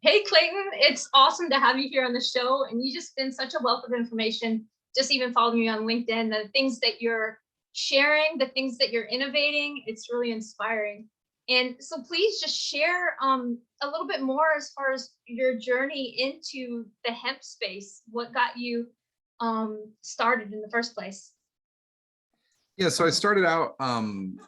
Hey, Clayton, it's awesome to have you here on the show. And you just been such a wealth of information. Just even following you on LinkedIn, the things that you're sharing, the things that you're innovating, it's really inspiring. And so please just share a little bit more as far as your journey into the hemp space. What got you started in the first place? Yeah, so I started out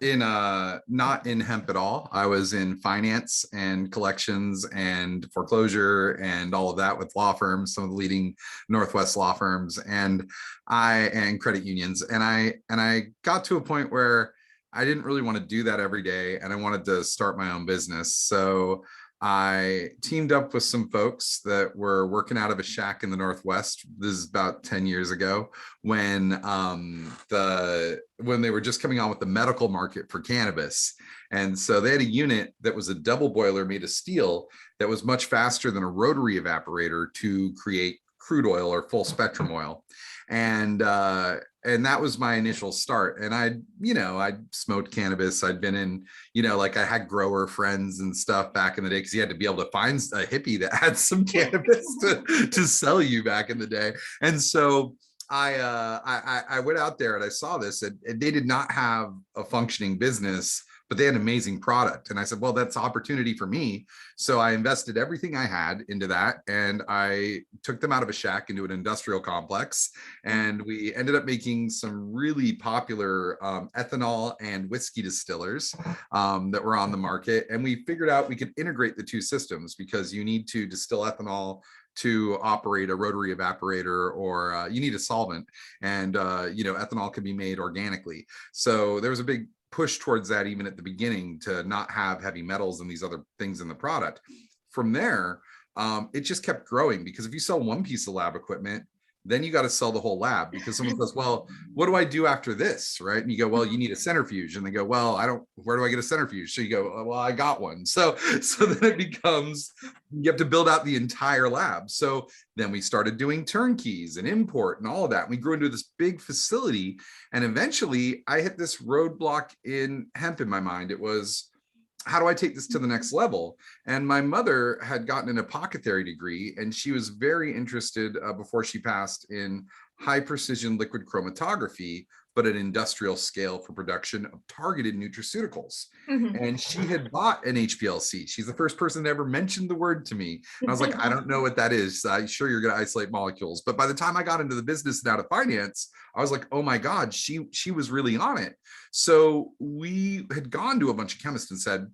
in not in hemp at all. I was in finance and collections and foreclosure and all of that with law firms, some of the leading Northwest law firms, and credit unions. And I got to a point where I didn't really want to do that every day, and I wanted to start my own business. So I teamed up with some folks that were working out of a shack in the Northwest. This is about 10 years ago when when they were just coming on with the medical market for cannabis. And so they had a unit that was a double boiler made of steel that was much faster than a rotary evaporator to create crude oil or full spectrum oil. And that was my initial start. And I smoked cannabis. I'd been in, like I had grower friends and stuff back in the day, because you had to be able to find a hippie that had some cannabis to sell you back in the day. And so I went out there and I saw this, and they did not have a functioning business, but they had an amazing product. And I said, well, that's opportunity for me. So I invested everything I had into that, and I took them out of a shack into an industrial complex. And we ended up making some really popular ethanol and whiskey distillers that were on the market. And we figured out we could integrate the two systems, because you need to distill ethanol to operate a rotary evaporator, or you need a solvent, and ethanol can be made organically. So there was a big push towards that even at the beginning, to not have heavy metals and these other things in the product. From there, it just kept growing, because if you sell one piece of lab equipment, then you got to sell the whole lab, because someone says, well, what do I do after this? Right. And you go, well, you need a centrifuge. And they go, well, where do I get a centrifuge? So you go, well, I got one. So then it becomes, you have to build out the entire lab. So then we started doing turnkeys and import and all of that. And we grew into this big facility. And eventually I hit this roadblock in hemp in my mind. It was, how do I take this to the next level? And my mother had gotten an apothecary degree, and she was very interested before she passed in high precision liquid chromatography, but at industrial scale for production of targeted nutraceuticals. Mm-hmm. And she had bought an HPLC. She's the first person that ever mentioned the word to me. And I was like, I don't know what that is. I'm sure you're going to isolate molecules. But by the time I got into the business and out of finance, I was like, oh my God, she was really on it. So we had gone to a bunch of chemists and said,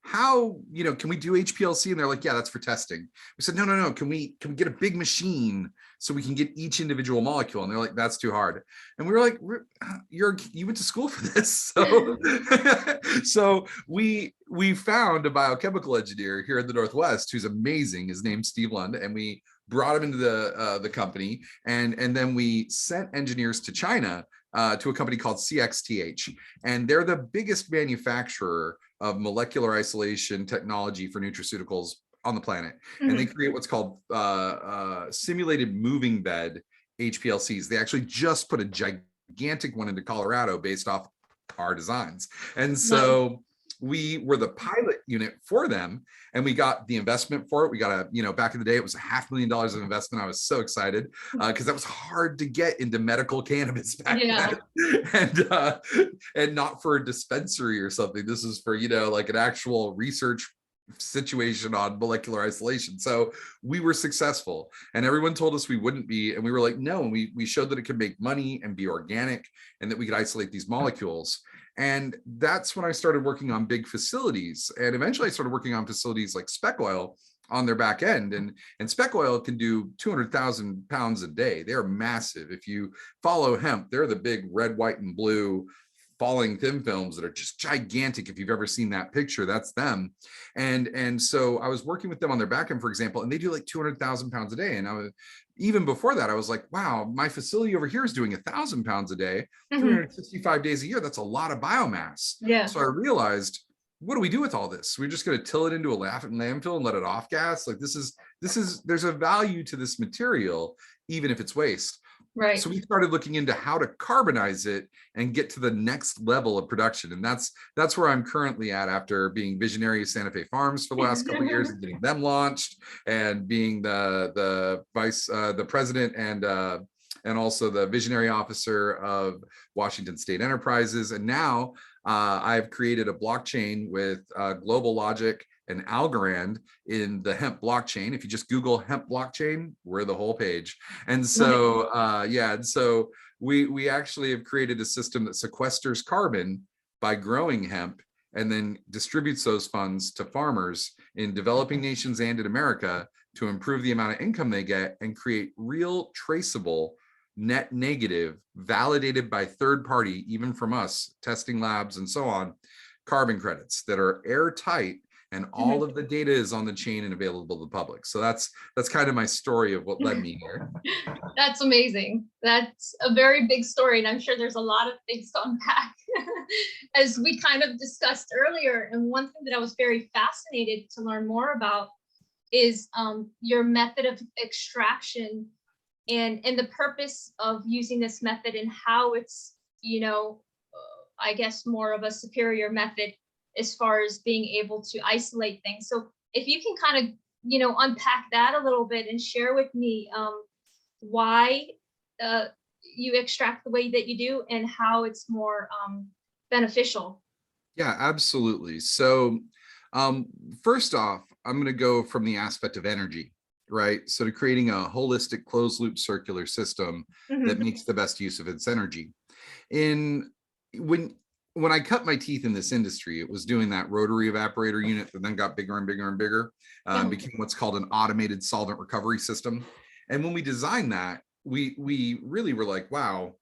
how, can we do HPLC? And they're like, yeah, that's for testing. We said, no. Can we get a big machine so we can get each individual molecule? And they're like, that's too hard. And we were like, you went to school for this. So, so we found a biochemical engineer here in the Northwest who's amazing. His name's Steve Lund. And we brought him into the company. And then we sent engineers to China to a company called CXTH. And they're the biggest manufacturer of molecular isolation technology for nutraceuticals on the planet. Mm-hmm. And they create what's called simulated moving bed HPLCs. They actually just put a gigantic one into Colorado based off our designs. And so we were the pilot unit for them, and we got the investment for it. We got back in the day, it was $500,000 of investment. I was so excited because that was hard to get into medical cannabis back then. And not for a dispensary or something. This is for, like an actual research situation on molecular isolation. So we were successful, and everyone told us we wouldn't be. And we were like, no. And we showed that it could make money and be organic, and that we could isolate these molecules. And that's when I started working on big facilities. And eventually I started working on facilities like Spec Oil on their back end. And Spec Oil can do 200,000 pounds a day. They're massive. If you follow hemp, they're the big red, white, and blue falling thin films that are just gigantic. If you've ever seen that picture, that's them. And so I was working with them on their back end, for example, and they do like 200,000 pounds a day. And even before that, I was like, wow, my facility over here is doing 1,000 pounds a day, 365 days a year. That's a lot of biomass. Yeah. So I realized, what do we do with all this? We're just going to till it into a landfill and let it off gas. Like there's a value to this material, even if it's waste. Right. So we started looking into how to carbonize it and get to the next level of production. And that's where I'm currently at after being visionary of Santa Fe Farms for the last couple of years and getting them launched and being the president and also the visionary officer of Washington State Enterprises. And now I've created a blockchain with Global Logic and Algorand in the Hemp blockchain. If you just Google Hemp blockchain, we're the whole page. And so, and so we actually have created a system that sequesters carbon by growing hemp and then distributes those funds to farmers in developing nations and in America to improve the amount of income they get and create real traceable net negative, validated by third party, even from us, testing labs and so on, carbon credits that are airtight, and all of the data is on the chain and available to the public. So that's kind of my story of what led me here. That's amazing. That's a very big story, and I'm sure there's a lot of things to unpack as we kind of discussed earlier. And one thing that I was very fascinated to learn more about is your method of extraction and the purpose of using this method and how it's, I guess more of a superior method as far as being able to isolate things. So if you can kind of, unpack that a little bit and share with me why you extract the way that you do and how it's more beneficial. Yeah, absolutely. So first off, I'm going to go from the aspect of energy, right? So to creating a holistic closed loop circular system that makes the best use of its energy. When I cut my teeth in this industry, it was doing that rotary evaporator unit that then got bigger and bigger and bigger, became what's called an automated solvent recovery system. And when we designed that, we really were like, wow,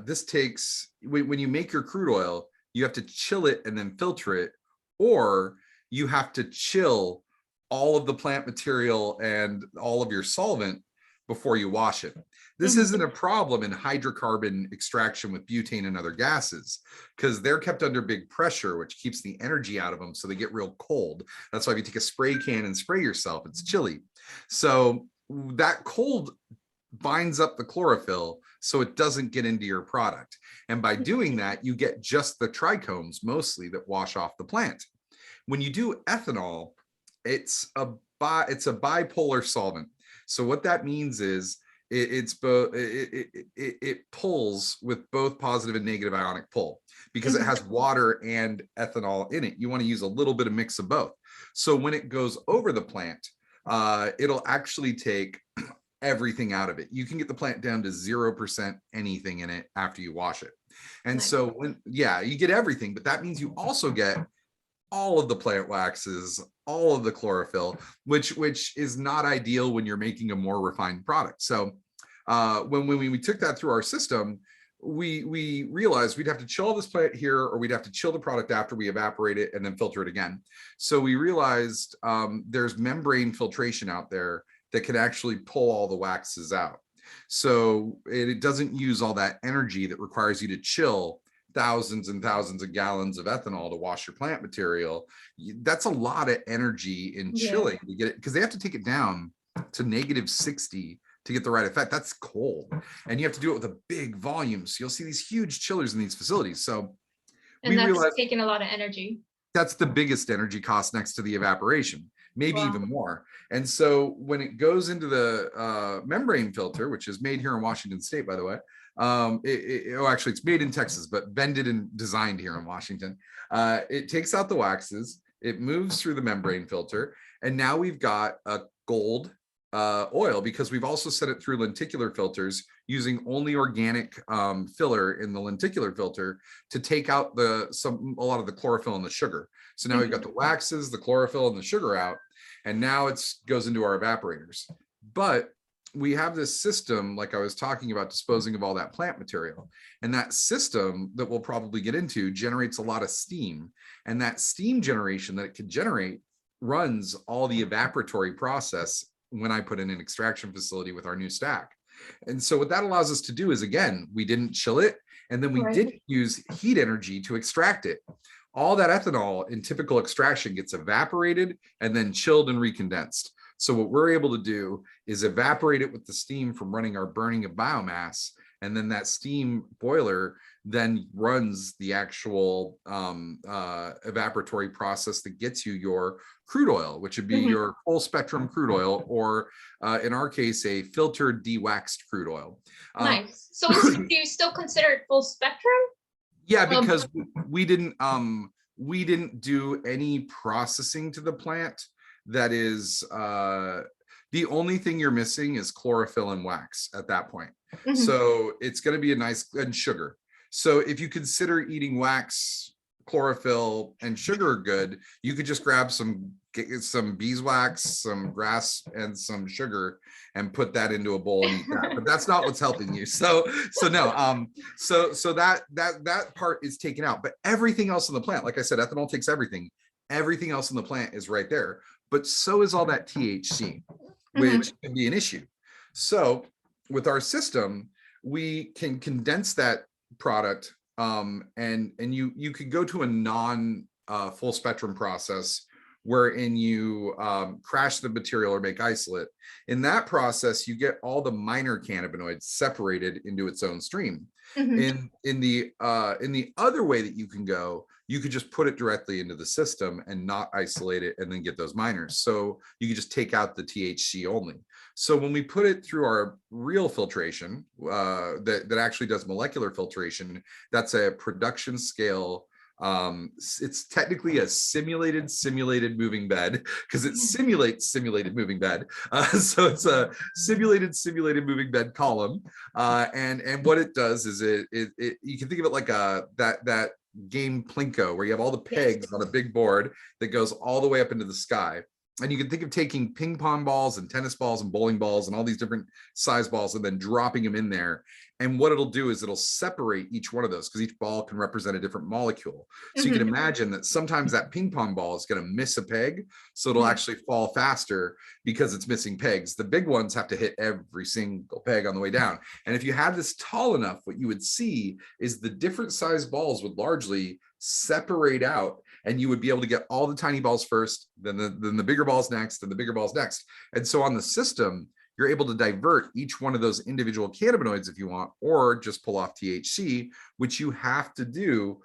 this takes, when you make your crude oil, you have to chill it and then filter it, or you have to chill all of the plant material and all of your solvent before you wash it. This isn't a problem in hydrocarbon extraction with butane and other gases because they're kept under big pressure, which keeps the energy out of them so they get real cold. That's why if you take a spray can and spray yourself, it's chilly. So that cold binds up the chlorophyll so it doesn't get into your product. And by doing that, you get just the trichomes mostly that wash off the plant. When you do ethanol, it's a bipolar solvent. So what that means is it pulls with both positive and negative ionic pull because it has water and ethanol in it. You want to use a little bit of mix of both. So when it goes over the plant, it'll actually take everything out of it. You can get the plant down to 0% anything in it after you wash it. And so you get everything, but that means you also get all of the plant waxes, all of the chlorophyll, which is not ideal when you're making a more refined product. So when we took that through our system, we realized we'd have to chill this plant here, or we'd have to chill the product after we evaporate it and then filter it again. So we realized there's membrane filtration out there that can actually pull all the waxes out. So it doesn't use all that energy that requires you to chill thousands and thousands of gallons of ethanol to wash your plant material. That's a lot of energy in chilling to get it, because they have to take it down to -60 to get the right effect. That's cold, and you have to do it with a big volume. So you'll see these huge chillers in these facilities. So and that's taking a lot of energy. That's the biggest energy cost next to the evaporation, maybe even more. And so when it goes into the membrane filter, which is made here in Washington State, by the way, actually it's made in Texas, but vended and designed here in Washington. It takes out the waxes, it moves through the membrane filter, and now we've got a gold oil, because we've also set it through lenticular filters using only organic filler in the lenticular filter to take out a lot of the chlorophyll and the sugar. So now we've got the waxes, the chlorophyll, and the sugar out, and now it goes into our evaporators. But we have this system, like I was talking about, disposing of all that plant material. And that system that we'll probably get into generates a lot of steam. And that steam generation that it can generate runs all the evaporatory process when I put in an extraction facility with our new stack. And so what that allows us to do is, again, we didn't chill it, and then we didn't use heat energy to extract it. All that ethanol in typical extraction gets evaporated and then chilled and recondensed. So what we're able to do is evaporate it with the steam from running our burning of biomass. And then that steam boiler then runs the actual evaporatory process that gets you your crude oil, which would be your full spectrum crude oil, or in our case, a filtered de-waxed crude oil. Nice. So do you still consider it full spectrum? Yeah, because we didn't do any processing to the plant. That is, the only thing you're missing is chlorophyll and wax at that point. So it's going to be a nice, and sugar. So if you consider eating wax, chlorophyll, and sugar good, you could just grab some beeswax, some grass, and some sugar, and put that into a bowl and eat that. But that's not what's helping you. So no. So that part is taken out. But everything else in the plant, like I said, ethanol takes everything. Everything else in the plant is right there. But so is all that THC, which can be an issue. So with our system, we can condense that product, and you could go to a non full spectrum process wherein you crash the material or make isolate. In that process, you get all the minor cannabinoids separated into its own stream. In the other way that you can go, you could just put it directly into the system and not isolate it and then get those minors. So you could just take out the THC only. So when we put it through our real filtration, that actually does molecular filtration, that's a production scale. It's technically a simulated moving bed, because it simulates simulated moving bed. So it's a simulated moving bed column. And what it does is it you can think of it like that game Plinko, where you have all the pegs on a big board that goes all the way up into the sky. And you can think of taking ping pong balls and tennis balls and bowling balls and all these different size balls and then dropping them in there. And what it'll do is it'll separate each one of those, because each ball can represent a different molecule. So you can imagine that sometimes that ping pong ball is going to miss a peg. So it'll actually fall faster because it's missing pegs. The big ones have to hit every single peg on the way down. And if you had this tall enough, what you would see is the different size balls would largely separate out, and you would be able to get all the tiny balls first, then the bigger balls next, and the bigger balls next. And so on the system, you're able to divert each one of those individual cannabinoids if you want, or just pull off THC, which you have to do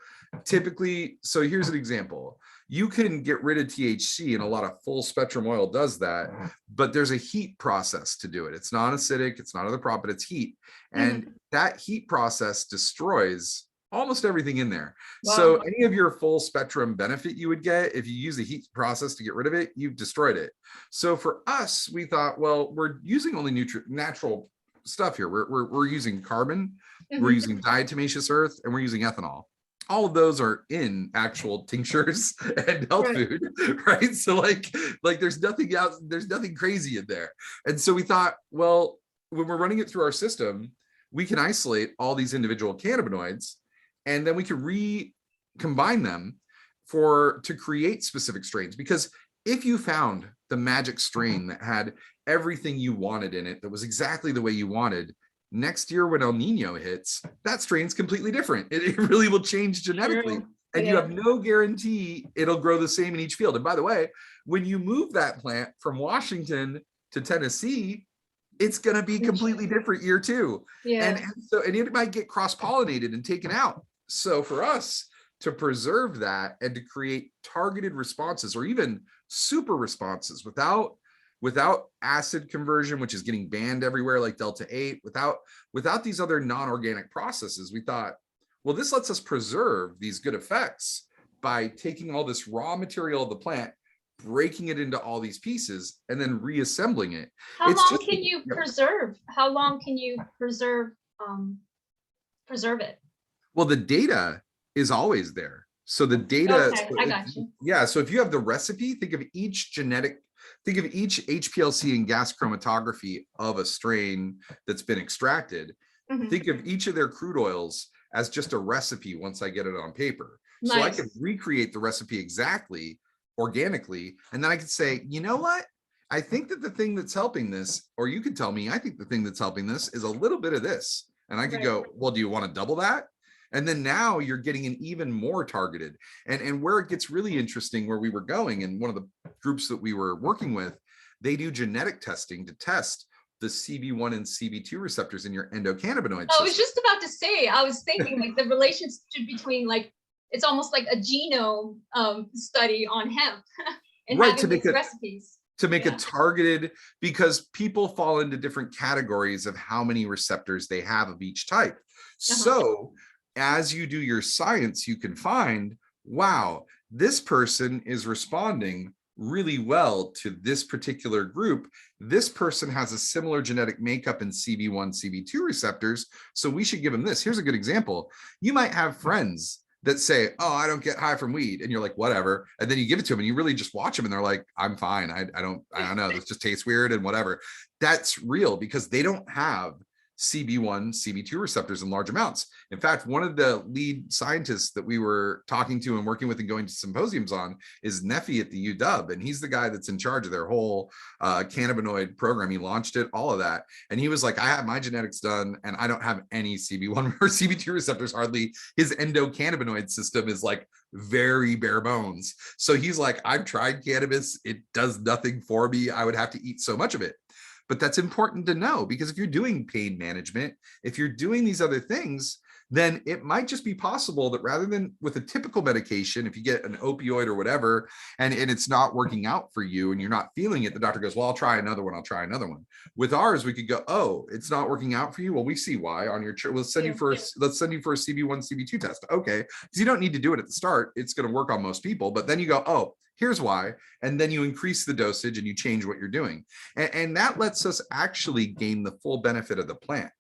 typically. So here's an example. You can get rid of THC, and a lot of full spectrum oil does that, but there's a heat process to do it. It's not acidic, it's not other prop, but it's heat. And that heat process destroys almost everything in there. Wow. So any of your full spectrum benefit you would get, if you use the heat process to get rid of it, you've destroyed it. So for us, we thought, well, we're using only natural stuff here. We're using carbon, we're using diatomaceous earth, and we're using ethanol. All of those are in actual tinctures and health food, right? So like there's nothing else, there's nothing crazy in there. And so we thought, well, when we're running it through our system, we can isolate all these individual cannabinoids, and then we can recombine them to create specific strains. Because if you found the magic strain that had everything you wanted in it, that was exactly the way you wanted, next year when El Nino hits, that strain's completely different. It really will change genetically. And you have no guarantee it'll grow the same in each field. And by the way, when you move that plant from Washington to Tennessee, it's going to be completely different year two. And it might get cross-pollinated and taken out. So for us to preserve that and to create targeted responses, or even super responses without acid conversion, which is getting banned everywhere like Delta 8, without these other non-organic processes, we thought, well, this lets us preserve these good effects by taking all this raw material of the plant, breaking it into all these pieces, and then reassembling it. How long can you preserve it? Well, the data is always there. So the data, I got you. Yeah. So if you have the recipe, think of each HPLC and gas chromatography of a strain that's been extracted. Think of each of their crude oils as just a recipe once I get it on paper. Nice. So I could recreate the recipe exactly organically. And then I could say, you know what? I think that the thing that's helping this, or you could tell me, I think the thing that's helping this is a little bit of this. And I could go, well, do you want to double that? And then now you're getting an even more targeted. And where it gets really interesting, where we were going, and one of the groups that we were working with, they do genetic testing to test the CB1 and CB2 receptors in your endocannabinoid I was system. just about to say, I was thinking like the relationship between like, it's almost like a genome study on hemp and Right, having these recipes. to make a targeted, because people fall into different categories of how many receptors they have of each type. So as you do your science, you can find, wow, this person is responding really well to this particular group. This person has a similar genetic makeup in CB1, CB2 receptors, so we should give them this. Here's a good example. You might have friends that say, oh, I don't get high from weed. And you're like, whatever. And then you give it to them and you really just watch them and they're like, I'm fine. I don't know. This just tastes weird and whatever. That's real because they don't have CB1, CB2 receptors in large amounts. In fact, one of the lead scientists that we were talking to and working with and going to symposiums on is Neffy at the UW. And he's the guy that's in charge of their whole cannabinoid program. He launched it, all of that. And he was like, I have my genetics done and I don't have any CB1 or CB2 receptors hardly. His endocannabinoid system is like very bare bones. So he's like, I've tried cannabis. It does nothing for me. I would have to eat so much of it. But that's important to know because if you're doing pain management, if you're doing these other things, then it might just be possible that rather than with a typical medication, if you get an opioid or whatever, and it's not working out for you and you're not feeling it, the doctor goes, well, I'll try another one. I'll try another one. With ours, we could go, oh, it's not working out for you. Well, we see why on your, let's send you for a CB1, CB2 test. Okay. Because you don't need to do it at the start. It's going to work on most people, but then you go, oh, here's why. And then you increase the dosage and you change what you're doing. And that lets us actually gain the full benefit of the plant.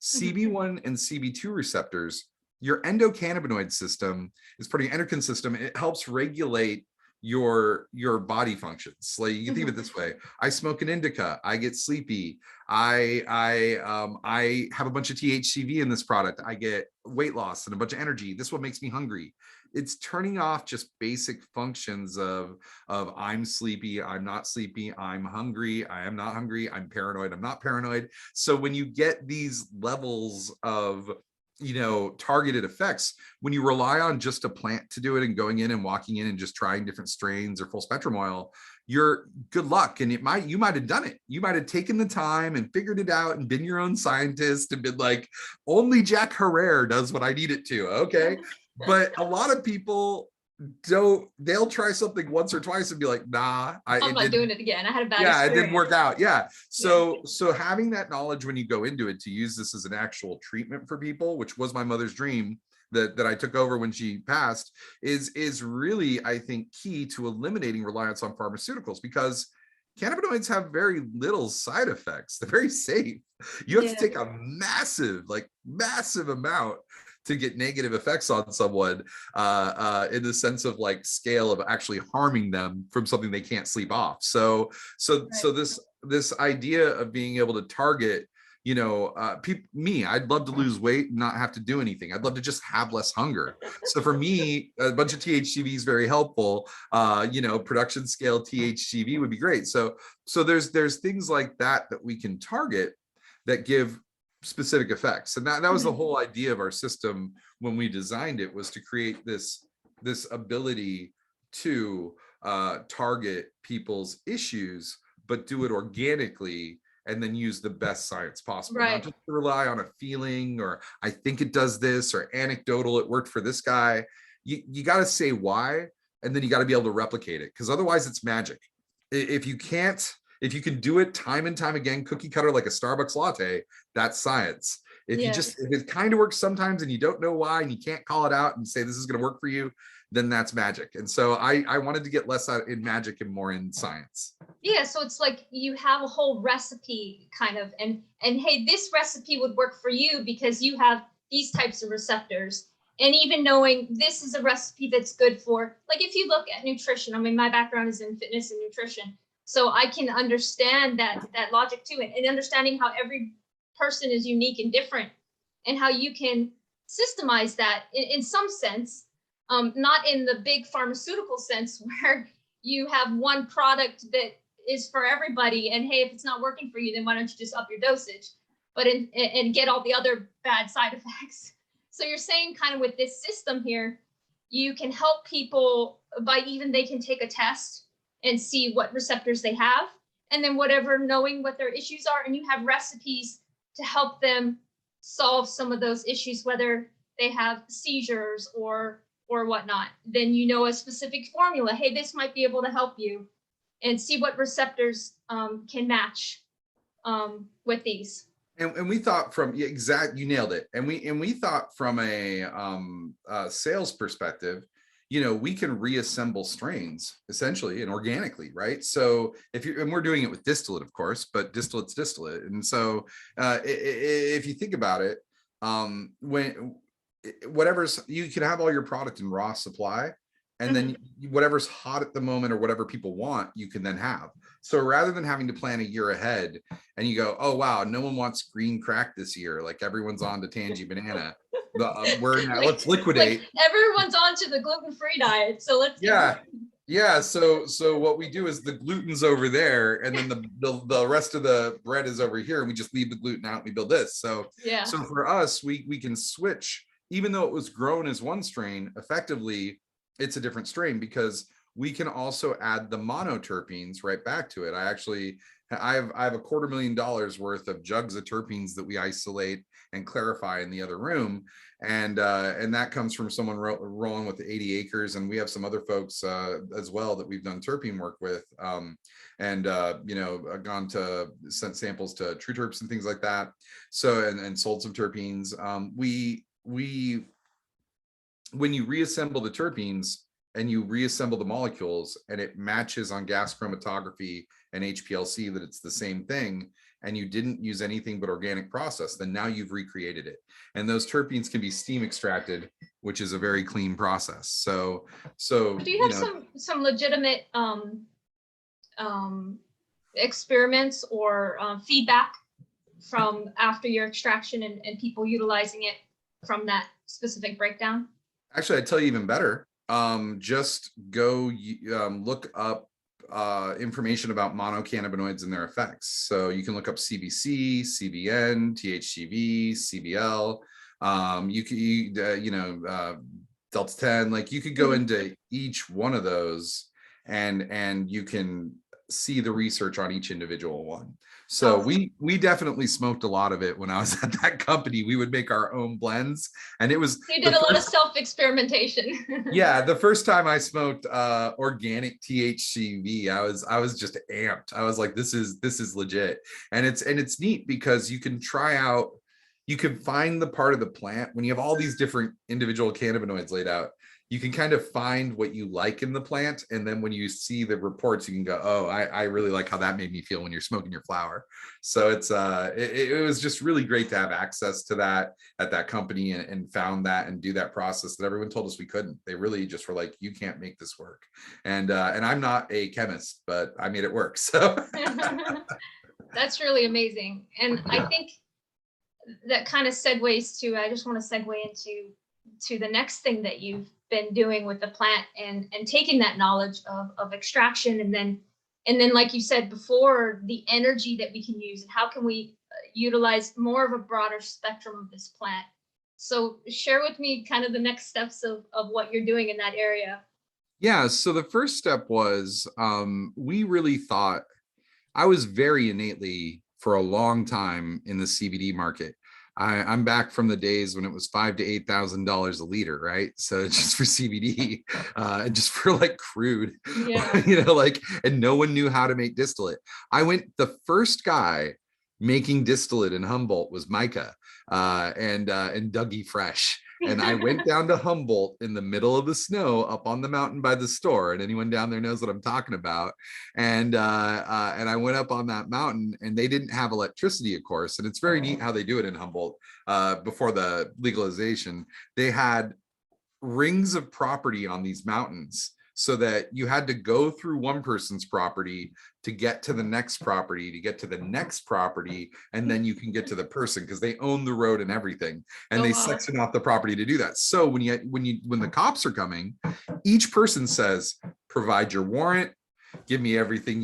CB1 and CB2 receptors, your endocannabinoid system is part of your endocrine system. It helps regulate your body functions. Like you can think of it this way. I smoke an indica, I get sleepy. I have a bunch of THCV in this product. I get weight loss and a bunch of energy. This one makes me hungry. It's turning off just basic functions of I'm sleepy, I'm not sleepy, I'm hungry, I am not hungry, I'm paranoid, I'm not paranoid. So when you get these levels of targeted effects, when you rely on just a plant to do it and going in and walking in and just trying different strains or full spectrum oil, you're good luck. And you might have done it. You might have taken the time and figured it out and been your own scientist and been like, only Jack Herrera does what I need it to. Okay. But a lot of people they'll try something once or twice and be like, nah, I'm not doing it again. I had a bad experience. It didn't work out. So having that knowledge when you go into it to use this as an actual treatment for people, which was my mother's dream that I took over when she passed, is really, I think, key to eliminating reliance on pharmaceuticals because cannabinoids have very little side effects. They're very safe. You have to take a massive amount to get negative effects on someone in the sense of like scale of actually harming them from something they can't sleep off. So this idea of being able to target, I'd love to lose weight and not have to do anything. I'd love to just have less hunger. So for me, a bunch of THCV is very helpful. Production scale THCV would be great. So there's things like that we can target that give specific effects. And that was the whole idea of our system when we designed it, was to create this ability to target people's issues, but do it organically and then use the best science possible. Not just to rely on a feeling or I think it does this or anecdotal, it worked for this guy. You got to say why, and then you got to be able to replicate it, because otherwise it's magic. If you can do it time and time again, cookie cutter like a Starbucks latte, that's science. If it kind of works sometimes and you don't know why and you can't call it out and say this is going to work for you, then that's magic. And so I wanted to get less out in magic and more in science. Yeah, so it's like you have a whole recipe kind of, and hey, this recipe would work for you because you have these types of receptors. And even knowing this is a recipe that's good for, like if you look at nutrition, I mean, my background is in fitness and nutrition. So I can understand that logic too, and understanding how every person is unique and different, and how you can systemize that in some sense, not in the big pharmaceutical sense where you have one product that is for everybody, and hey, if it's not working for you, then why don't you just up your dosage, but and get all the other bad side effects. So you're saying kind of with this system here, you can help people by even they can take a test and see what receptors they have. and then whatever, knowing what their issues are, and you have recipes to help them solve some of those issues, whether they have seizures or whatnot. Then you know a specific formula. Hey, this might be able to help you, and see what receptors can match with these. And we thought from you nailed it. And we thought from a sales perspective, you know, we can reassemble strains essentially and organically, right? So and we're doing it with distillate, of course, but distillate's distillate. And so if you think about it, whatever's, you can have all your product in raw supply, and then whatever's hot at the moment or whatever people want, you can then have. So rather than having to plan a year ahead and you go, oh, wow, no one wants green crack this year. Like everyone's on to tangy banana. We're now, let's liquidate. Like everyone's on to the gluten-free diet. So let's Yeah. So what we do is the gluten's over there, and then the rest of the bread is over here, and we just leave the gluten out and we build this. So so for us, we can switch, even though it was grown as one strain, effectively it's a different strain because we can also add the monoterpenes right back to it. I have $250,000 worth of jugs of terpenes that we isolate and clarify in the other room. And that comes from someone rolling with 80 acres. And we have some other folks as well that we've done terpene work with, you know, gone to sent samples to True Terps and things like that. So, and sold some terpenes. When you reassemble the terpenes and you reassemble the molecules and it matches on gas chromatography and HPLC that it's the same thing, and you didn't use anything but organic process, then now you've recreated it. And those terpenes can be steam extracted, which is a very clean process. So do you have some legitimate experiments or feedback from after your extraction and people utilizing it from that specific breakdown? Actually, I'd tell you even better. Just go look up information about monocannabinoids and their effects. So you can look up CBC, CBN, THCV, CBL. Delta 10. Like you could go into each one of those, and you can see the research on each individual one. So we definitely smoked a lot of it when I was at that company. We would make our own blends, and it was, you did a lot of self-experimentation. Yeah, the first time I smoked organic THCV, I was just amped. I was like, this is legit. And it's neat because you can try out, you can find the part of the plant when you have all these different individual cannabinoids laid out. You can kind of find what you like in the plant. And then when you see the reports, you can go, oh, I really like how that made me feel when you're smoking your flower. So it was just really great to have access to that at that company and found that and do that process that everyone told us we couldn't. They really just were like, you can't make this work. And I'm not a chemist, but I made it work. So that's really amazing. And I think that kind of segues to, I just want to segue into the next thing that you've been doing with the plant and taking that knowledge of extraction, and then like you said before, the energy that we can use and how can we utilize more of a broader spectrum of this plant. So share with me kind of the next steps of what you're doing in that area. Yeah, so the first step was we really thought, I was very innately for a long time in the CBD market. I'm back from the days when it was $5,000 to $8,000 a liter, right? So just for CBD, and just for like crude, and no one knew how to make distillate. The first guy making distillate in Humboldt was Micah and Dougie Fresh. And I went down to Humboldt in the middle of the snow up on the mountain by the store. And anyone down there knows what I'm talking about. And I went up on that mountain, and they didn't have electricity, of course. And it's very neat how they do it in Humboldt before the legalization. They had rings of property on these mountains, so that you had to go through one person's property to get to the next property, to get to the next property, and then you can get to the person because they own the road and everything, and they section off the property to do that. So when the cops are coming, each person says, provide your warrant, give me everything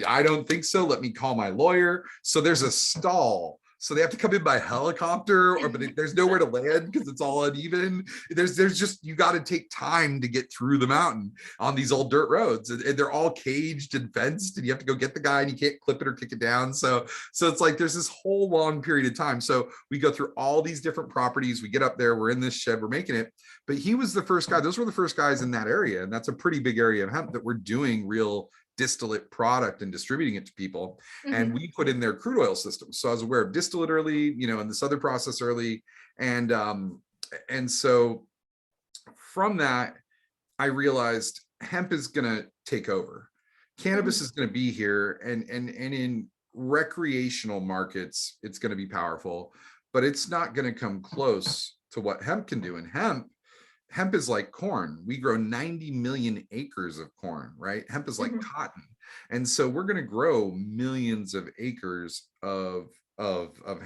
I don't think so, let me call my lawyer. So there's a stall So they have to come in by helicopter, but there's nowhere to land because it's all uneven. There's just, you got to take time to get through the mountain on these old dirt roads, and they're all caged and fenced, and you have to go get the guy and you can't clip it or kick it down. So it's like there's this whole long period of time. So we go through all these different properties. We get up there, we're in this shed, we're making it. But he was the first guy. Those were the first guys in that area, and that's a pretty big area of hemp that we're doing real distillate product and distributing it to people. And we put in their crude oil system. So I was aware of distillate early, and this other process early. And so from that, I realized hemp is going to take over. Cannabis is going to be here, and in recreational markets, it's going to be powerful, but it's not going to come close to what hemp can do. And hemp is like corn. We grow 90 million acres of corn, right? Hemp is like cotton. And so we're going to grow millions of acres of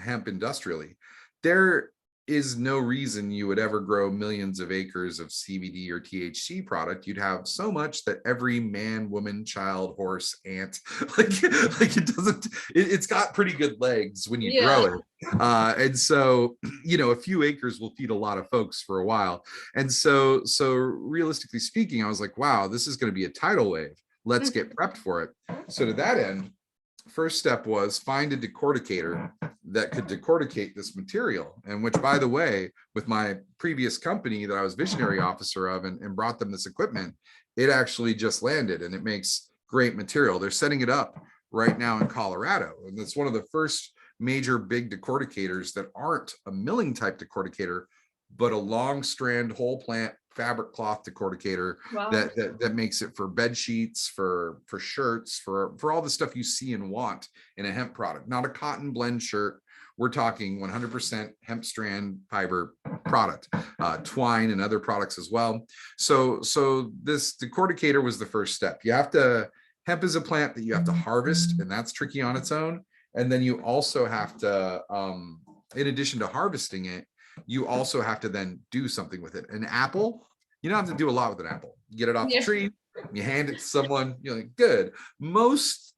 hemp industrially. There is no reason you would ever grow millions of acres of CBD or THC product. You'd have so much that every man, woman, child, horse, ant, like it's got pretty good legs when you grow it. And so, a few acres will feed a lot of folks for a while. And so realistically speaking, I was like, wow, this is going to be a tidal wave. Let's get prepped for it. So to that end, first step was find a decorticator that could decorticate this material. And which, by the way, with my previous company that I was visionary officer of and brought them this equipment, it actually just landed, and it makes great material. They're setting it up right now in Colorado. And it's one of the first major big decorticators that aren't a milling type decorticator, but a long strand whole plant fabric cloth decorticator. Wow. that makes it for bed sheets, for shirts, for all the stuff you see and want in a hemp product. Not a cotton blend shirt. We're talking 100% hemp strand fiber product, twine and other products as well. So this decorticator was the first step. Hemp is a plant that you have to harvest, and that's tricky on its own. And then you also have to, in addition to harvesting it, you also have to then do something with it. An apple, you don't have to do a lot with an apple. You get it off the tree, you hand it to someone, you're like, good. Most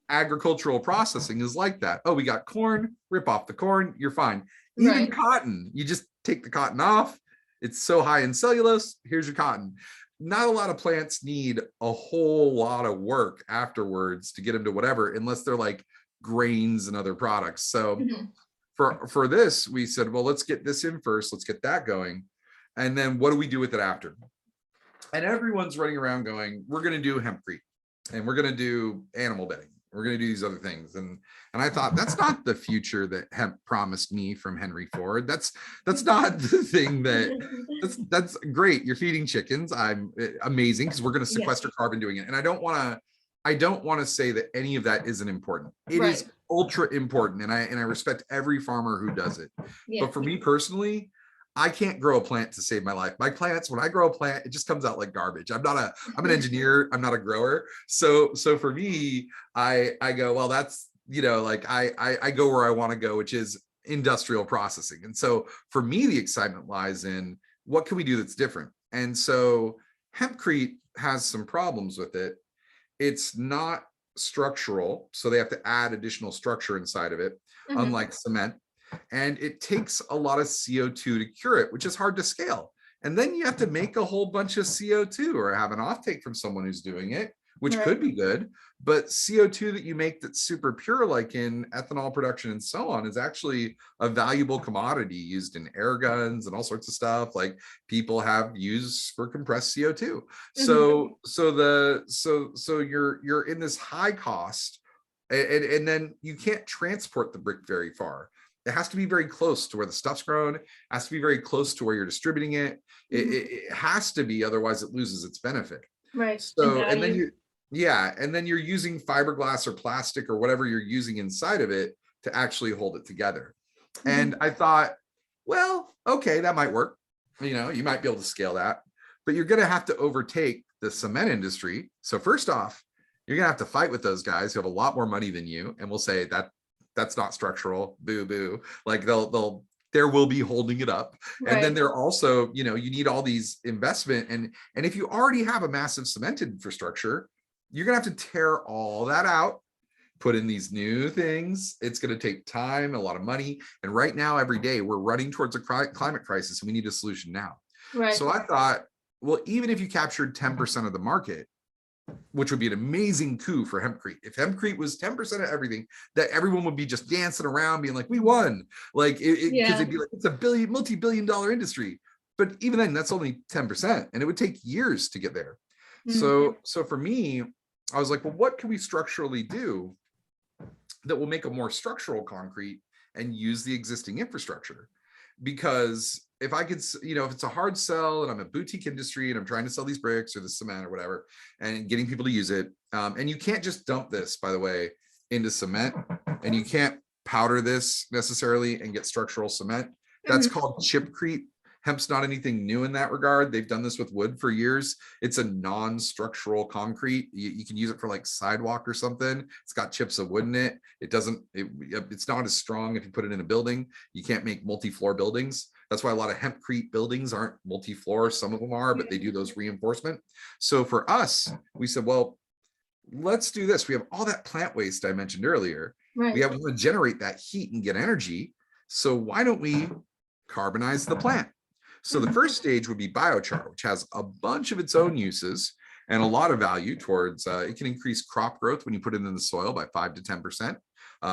agricultural processing is like that. Oh, we got corn, rip off the corn, you're fine. Even cotton, you just take the cotton off. It's so high in cellulose, here's your cotton. Not a lot of plants need a whole lot of work afterwards to get them to whatever, unless they're like grains and other products. So for this, we said, well, let's get this in first. Let's get that going. And then what do we do with it after? And everyone's running around going, we're going to do hempcrete, and we're going to do animal bedding. We're going to do these other things. And I thought, that's not the future that hemp promised me from Henry Ford. That's not the thing that's great. You're feeding chickens. I'm amazing, because we're going to sequester carbon doing it. And I don't want to say that any of that isn't important. It is ultra important. And I respect every farmer who does it. But for me personally, I can't grow a plant to save my life. My plants, when I grow a plant, it just comes out like garbage. I'm an engineer. I'm not a grower. So for me, I go, well, that's, I go where I want to go, which is industrial processing. And so for me, the excitement lies in what can we do that's different? And so hempcrete has some problems with it. It's not structural, so they have to add additional structure inside of it, unlike cement. And it takes a lot of CO2 to cure it, which is hard to scale. And then you have to make a whole bunch of CO2 or have an offtake from someone who's doing it, which could be good. But CO2 that you make that's super pure, like in ethanol production and so on, is actually a valuable commodity used in air guns and all sorts of stuff. Like people have used for compressed CO2. So you're in this high cost, and then you can't transport the brick very far. It has to be very close to where the stuff's grown. It has to be very close to where you're distributing it. It has to be, otherwise it loses its benefit. Right. So, and then you're using fiberglass or plastic or whatever you're using inside of it to actually hold it together. And I thought, well, okay, that might work. You might be able to scale that, but you're going to have to overtake the cement industry. So first off, you're going to have to fight with those guys who have a lot more money than you, and will say that's not structural, boo boo. Like there will be holding it up. And then they're also, you need all these investment. And if you already have a massive cemented infrastructure, you're gonna have to tear all that out, put in these new things. It's going to take time, a lot of money. And right now, every day, we're running towards a climate crisis, and we need a solution now. Right. So I thought, well, even if you captured 10% of the market, which would be an amazing coup for hempcrete. If hempcrete was 10% of everything, that everyone would be just dancing around being like, we won. Like, because they'd be like, it's a multi-billion-dollar industry. But even then, that's only 10%, and it would take years to get there. So for me, I was like, well, what can we structurally do that will make a more structural concrete and use the existing infrastructure? Because if I could, if it's a hard sell and I'm a boutique industry and I'm trying to sell these bricks or the cement or whatever, and getting people to use it, and you can't just dump this, by the way, into cement, and you can't powder this necessarily and get structural cement. That's called chipcrete. Hemp's not anything new in that regard. They've done this with wood for years. It's a non-structural concrete. You can use it for like sidewalk or something. It's got chips of wood in it. It's not as strong if you put it in a building. You can't make multi-floor buildings. That's why a lot of hempcrete buildings aren't multi-floor. Some of them are, but they do those reinforcement. So for us, we said, well, let's do this. We have all that plant waste I mentioned earlier. Right. We have to generate that heat and get energy. So why don't we carbonize the plant? So the first stage would be biochar, which has a bunch of its own uses and a lot of value towards, it can increase crop growth when you put it in the soil by 5 to 10%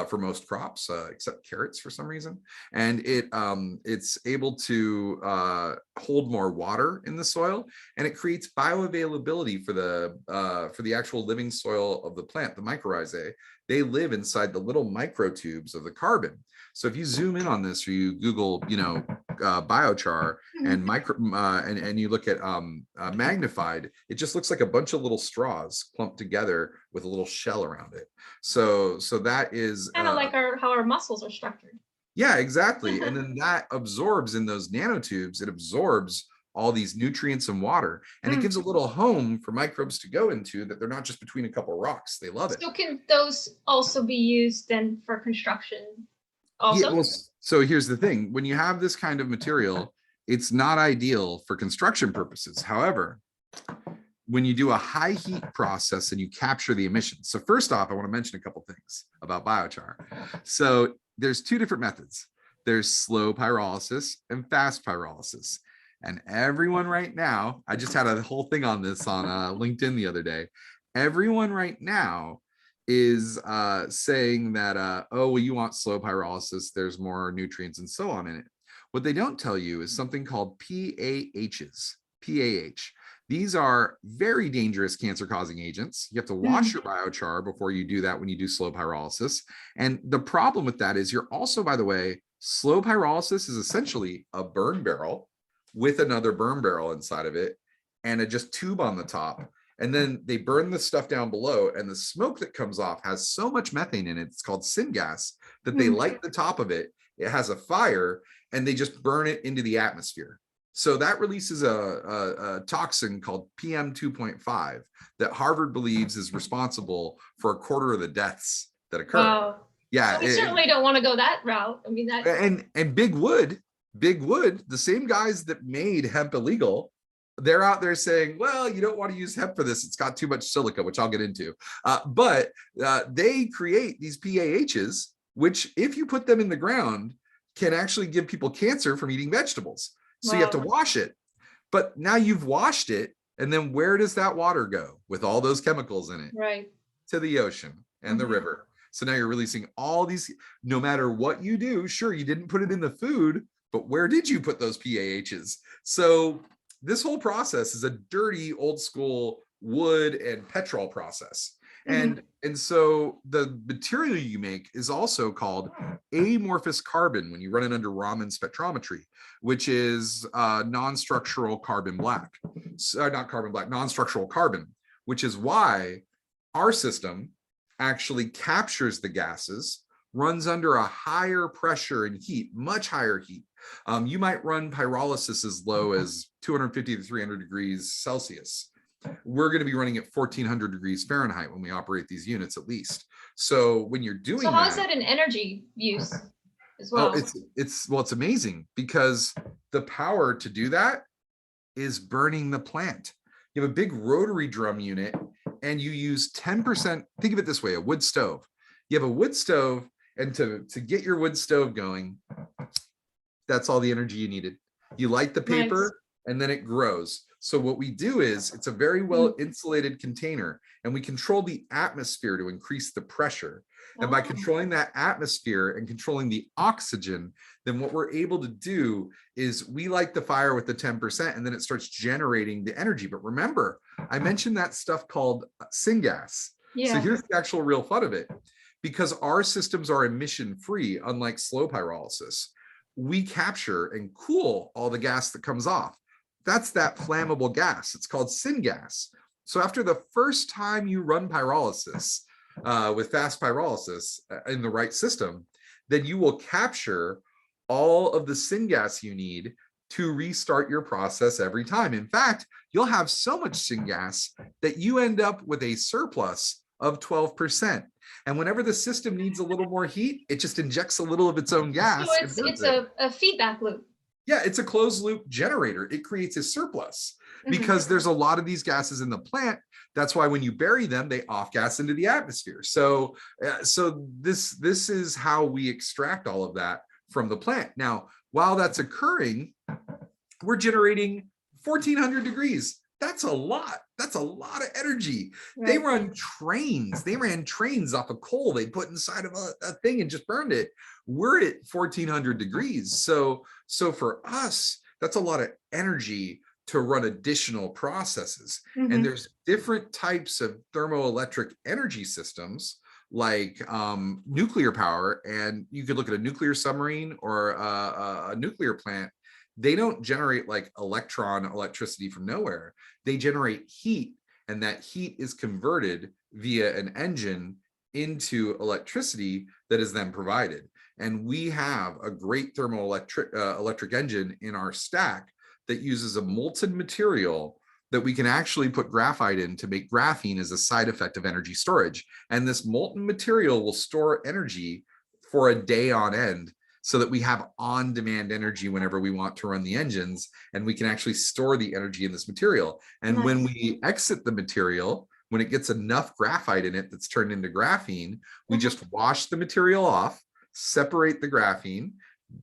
for most crops, except carrots for some reason. And it's able to hold more water in the soil, and it creates bioavailability for the actual living soil of the plant, the mycorrhizae. They live inside the little microtubes of the carbon. So if you zoom in on this, or you Google, biochar and and you look at magnified, it just looks like a bunch of little straws clumped together with a little shell around it. So that is kind of like how our muscles are structured. Yeah, exactly. And then that absorbs in those nanotubes. It absorbs all these nutrients and water, and it gives a little home for microbes to go into, that they're not just between a couple of rocks. They love it. So can those also be used then for construction also? Yeah, well, so here's the thing. When you have this kind of material, it's not ideal for construction purposes. However, when you do a high heat process and you capture the emissions. So first off, I want to mention a couple things about biochar. So there's two different methods. There's slow pyrolysis and fast pyrolysis. And everyone right now, I just had a whole thing on this on LinkedIn the other day. Everyone right now is saying that, oh, well, you want slow pyrolysis, there's more nutrients and so on in it. What they don't tell you is something called PAHs, PAH. These are very dangerous cancer-causing agents. You have to wash your biochar before you do that when you do slow pyrolysis. And the problem with that is you're also, by the way, slow pyrolysis is essentially a burn barrel with another burn barrel inside of it and a just tube on the top. And then they burn the stuff down below, and the smoke that comes off has so much methane in it, it's called syngas, that they light the top of it. It has a fire, and they just burn it into the atmosphere. So that releases a toxin called PM 2.5 that Harvard believes is responsible for a quarter of the deaths that occur. Wow. Yeah, so we certainly don't want to go that route. I mean, that and big wood, the same guys that made hemp illegal, they're out there saying, well, you don't want to use hemp for this. It's got too much silica, which I'll get into. But they create these PAHs, which if you put them in the ground, can actually give people cancer from eating vegetables. So you have to wash it. But now you've washed it. And then where does that water go with all those chemicals in it? Right. To the ocean and the river. So now you're releasing all these, no matter what you do, sure, you didn't put it in the food, but where did you put those PAHs? So this whole process is a dirty old school wood and petrol process. And so the material you make is also called amorphous carbon when you run it under Raman spectrometry, which is non-structural carbon black. So, not carbon black, non-structural carbon, which is why our system actually captures the gases, runs under a higher pressure and heat, much higher heat. You might run pyrolysis as low as 250 to 300 degrees Celsius. We're going to be running at 1400 degrees Fahrenheit when we operate these units at least. So when you're doing so how is that an energy use as well? Oh, it's amazing because the power to do that is burning the plant. You have a big rotary drum unit and you use 10%, think of it this way, a wood stove. You have a wood stove, and to get your wood stove going, that's all the energy you needed. You light the paper, Nice. and then it grows. So what we do is, it's a very well insulated container, and we control the atmosphere to increase the pressure. And by Oh, controlling that atmosphere and controlling the oxygen, then what we're able to do is we light the fire with the 10%, and then it starts generating the energy. But remember, I mentioned that stuff called syngas. So yeah. here's the actual real fun of it. Because our systems are emission free, unlike slow pyrolysis, we capture and cool all the gas that comes off. That's that flammable gas. It's called syngas. So after the first time you run pyrolysis with fast pyrolysis in the right system, then you will capture all of the syngas you need to restart your process every time. In fact, you'll have so much syngas that you end up with a surplus of 12%. And whenever the system needs a little more heat, it just injects a little of its own gas. So it's a feedback loop. Yeah, it's a closed loop generator. It creates a surplus because there's a lot of these gases in the plant. That's why when you bury them, they off gas into the atmosphere. So this is how we extract all of that from the plant. Now, while that's occurring, we're generating 1400 degrees. That's a lot. That's a lot of energy. Right. They run trains. They ran trains off of coal they put inside of a thing and just burned it. We're at 1400 degrees. So for us, that's a lot of energy to run additional processes. And there's different types of thermoelectric energy systems, like nuclear power. And you could look at a nuclear submarine or a nuclear plant. They don't generate like electricity from nowhere. They generate heat, and that heat is converted via an engine into electricity that is then provided. And we have a great electric engine in our stack that uses a molten material that we can actually put graphite in to make graphene as a side effect of energy storage. And this molten material will store energy for a day on end, so that we have on-demand energy whenever we want to run the engines, and we can actually store the energy in this material. And when we exit the material, when it gets enough graphite in it that's turned into graphene, we just wash the material off, separate the graphene,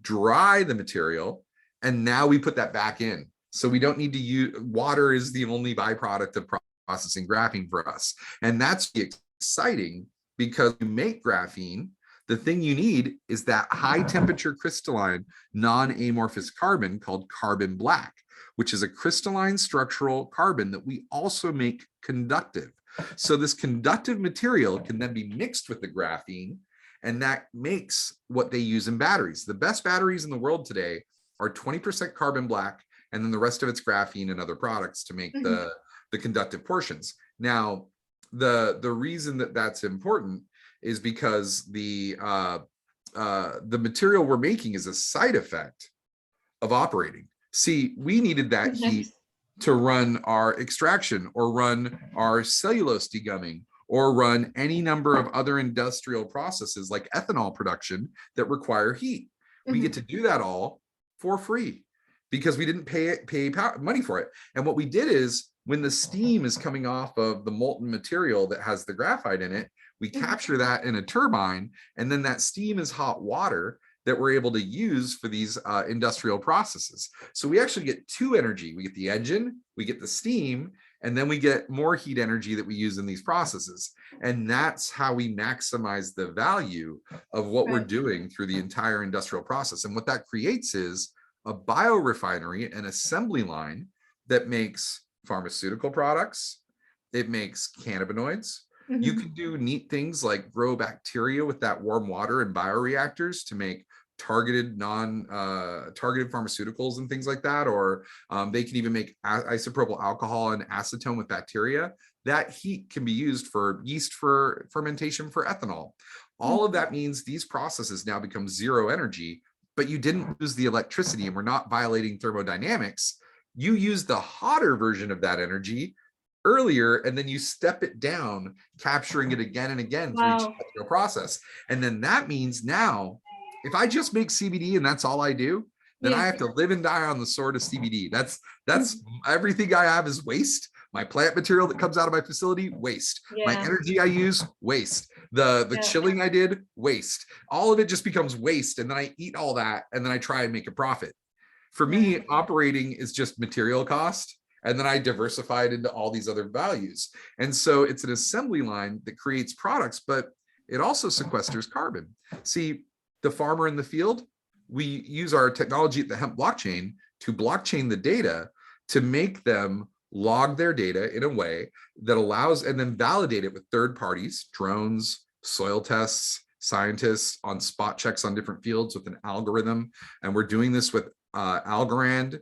dry the material, and now we put that back in. So we don't need to use water. Is the only byproduct of processing graphene for us. And that's exciting, because you make graphene, the thing you need is that high temperature crystalline non-amorphous carbon called carbon black, which is a crystalline structural carbon that we also make conductive. So this conductive material can then be mixed with the graphene, and that makes what they use in batteries. The best batteries in the world today are 20% carbon black, and then the rest of it's graphene and other products to make the conductive portions. Now, the reason that that's important is because the material we're making is a side effect of operating. See, we needed that heat to run our extraction, or run our cellulose degumming, or run any number of other industrial processes like ethanol production that require heat. We get to do that all for free because we didn't pay money for it. And what we did is, when the steam is coming off of the molten material that has the graphite in it, we capture that in a turbine, and then that steam is hot water that we're able to use for these industrial processes. So we actually get two energy. We get the engine, we get the steam, and then we get more heat energy that we use in these processes. And that's how we maximize the value of what we're doing through the entire industrial process. And what that creates is a biorefinery, an assembly line that makes pharmaceutical products. It makes cannabinoids. You can do neat things like grow bacteria with that warm water in bioreactors to make targeted targeted pharmaceuticals and things like that. Or they can even make isopropyl alcohol and acetone with bacteria. That heat can be used for yeast for fermentation for ethanol. All of that means these processes now become zero energy, but you didn't lose the electricity, and we're not violating thermodynamics. You use the hotter version of that energy earlier, and then you step it down, capturing it again and again through each industrial process. And then that means now, if I just make CBD and that's all I do, then I have to live and die on the sword of CBD. That's everything I have is waste. My plant material that comes out of my facility, waste. My energy I use, waste. The Yeah. chilling I did, waste. All of it just becomes waste. And then I eat all that and then I try and make a profit. For me, Right. operating is just material cost. And then I diversify it into all these other values. And so it's an assembly line that creates products, but it also sequesters carbon. See, the farmer in the field, we use our technology at the hemp blockchain to blockchain the data to make them log their data in a way that allows and then validate it with third parties, drones, soil tests, scientists on spot checks on different fields with an algorithm. And we're doing this with Algorand,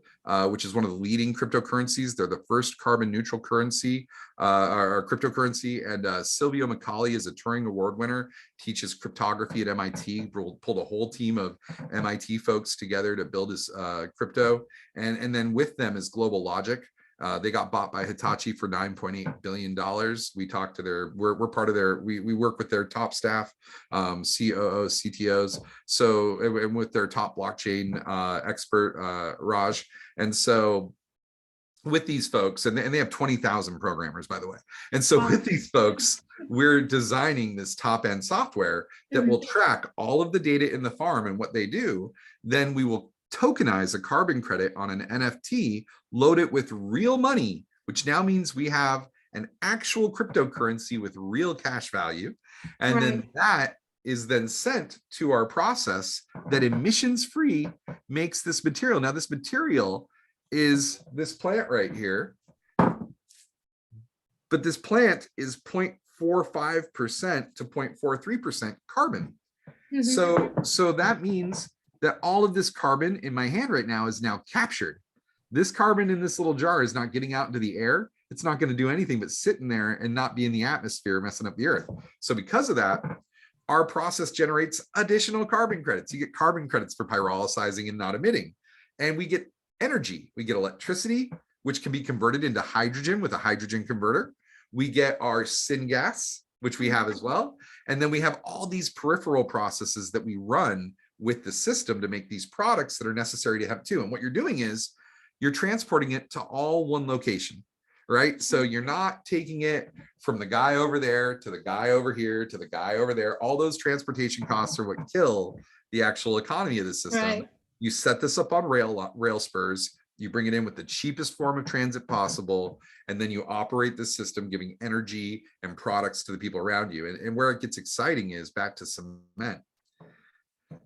which is one of the leading cryptocurrencies. They're the first carbon neutral currency or cryptocurrency. And Silvio Macaulay is a Turing Award winner, teaches cryptography at MIT, pulled a whole team of MIT folks together to build his crypto. And then with them is Global Logic. They got bought by Hitachi for $9.8 billion. We talked to we're part of we work with their top staff, COOs, CTOs. So, and with their top blockchain expert, Raj. And so with these folks, and they have 20,000 programmers, by the way. And so with these folks, we're designing this top end software that will track all of the data in the farm and what they do. Then we will tokenize a carbon credit on an NFT, load it with real money, which now means we have an actual cryptocurrency with real cash value. And then that is then sent to our process that emissions free makes this material. Now this material is this plant right here, but this plant is 0.45% to 0.43% carbon. So that means that all of this carbon in my hand right now is now captured. This carbon in this little jar is not getting out into the air. It's not going to do anything but sit in there and not be in the atmosphere messing up the earth. So because of that, our process generates additional carbon credits. You get carbon credits for pyrolyzing and not emitting. And we get energy. We get electricity, which can be converted into hydrogen with a hydrogen converter. We get our syngas, which we have as well. And then we have all these peripheral processes that we run with the system to make these products that are necessary to hemp too. And what you're doing is you're transporting it to all one location, right? So you're not taking it from the guy over there to the guy over here to the guy over there. All those transportation costs are what kill the actual economy of the system. Right. You set this up on rail spurs, you bring it in with the cheapest form of transit possible, and then you operate the system, giving energy and products to the people around you. And where it gets exciting is back to cement.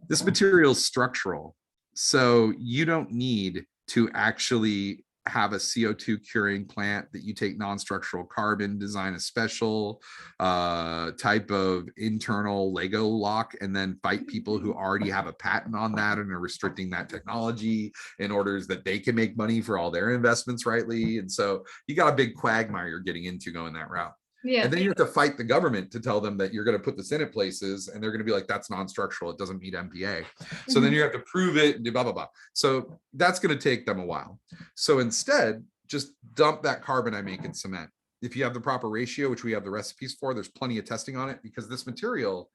This material is structural, so you don't need to actually have a CO2 curing plant that you take non-structural carbon, design a special type of internal Lego lock, and then fight people who already have a patent on that and are restricting that technology in order that they can make money for all their investments rightly. And so you got a big quagmire you're getting into going that route. Yeah. And then you have to fight the government to tell them that you're going to put this in at places, and they're going to be like, that's non-structural, it doesn't meet MPA. So then you have to prove it and do blah, blah, blah. So that's going to take them a while. So instead, just dump that carbon I make in cement. If you have the proper ratio, which we have the recipes for, there's plenty of testing on it, because this material,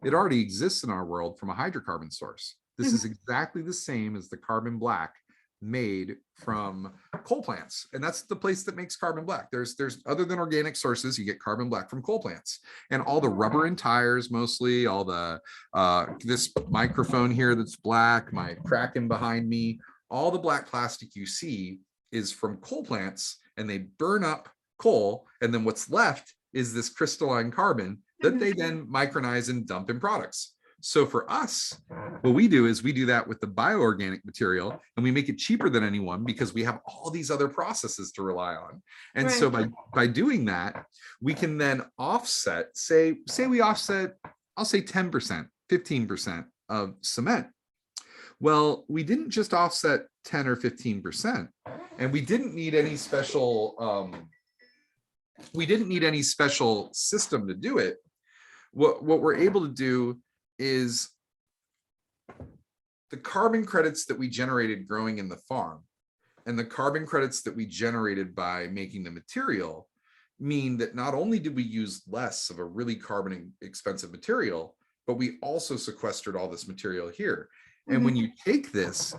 it already exists in our world from a hydrocarbon source. This is exactly the same as the carbon black made from coal plants, and that's the place that makes carbon black. There's other than organic sources, you get carbon black from coal plants, and all the rubber in tires, mostly all the this microphone here that's black, my Kraken behind me, all the black plastic you see is from coal plants, and they burn up coal, and then what's left is this crystalline carbon that they then micronize and dump in products. So for us, what we do is we do that with the bioorganic material, and we make it cheaper than anyone because we have all these other processes to rely on. And so by doing that, we can then offset, say we offset, I'll say 10%, 15% of cement. Well, we didn't just offset 10 or 15%, and we didn't need any special system to do it. What we're able to do is the carbon credits that we generated growing in the farm and the carbon credits that we generated by making the material mean that not only did we use less of a really carbon expensive material, but we also sequestered all this material here. And when you take this,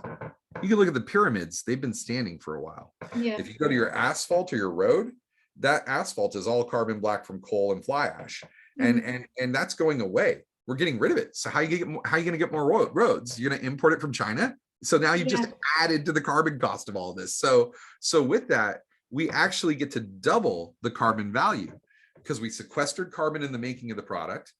you can look at the pyramids, they've been standing for a while. Yeah. If you go to your asphalt or your road, that asphalt is all carbon black from coal and fly ash. and that's going away. We're getting rid of it. So how you get how are you going to get more roads? You're going to import it from China. So now you just added to the carbon cost of all of this. So with that, we actually get to double the carbon value because we sequestered carbon in the making of the product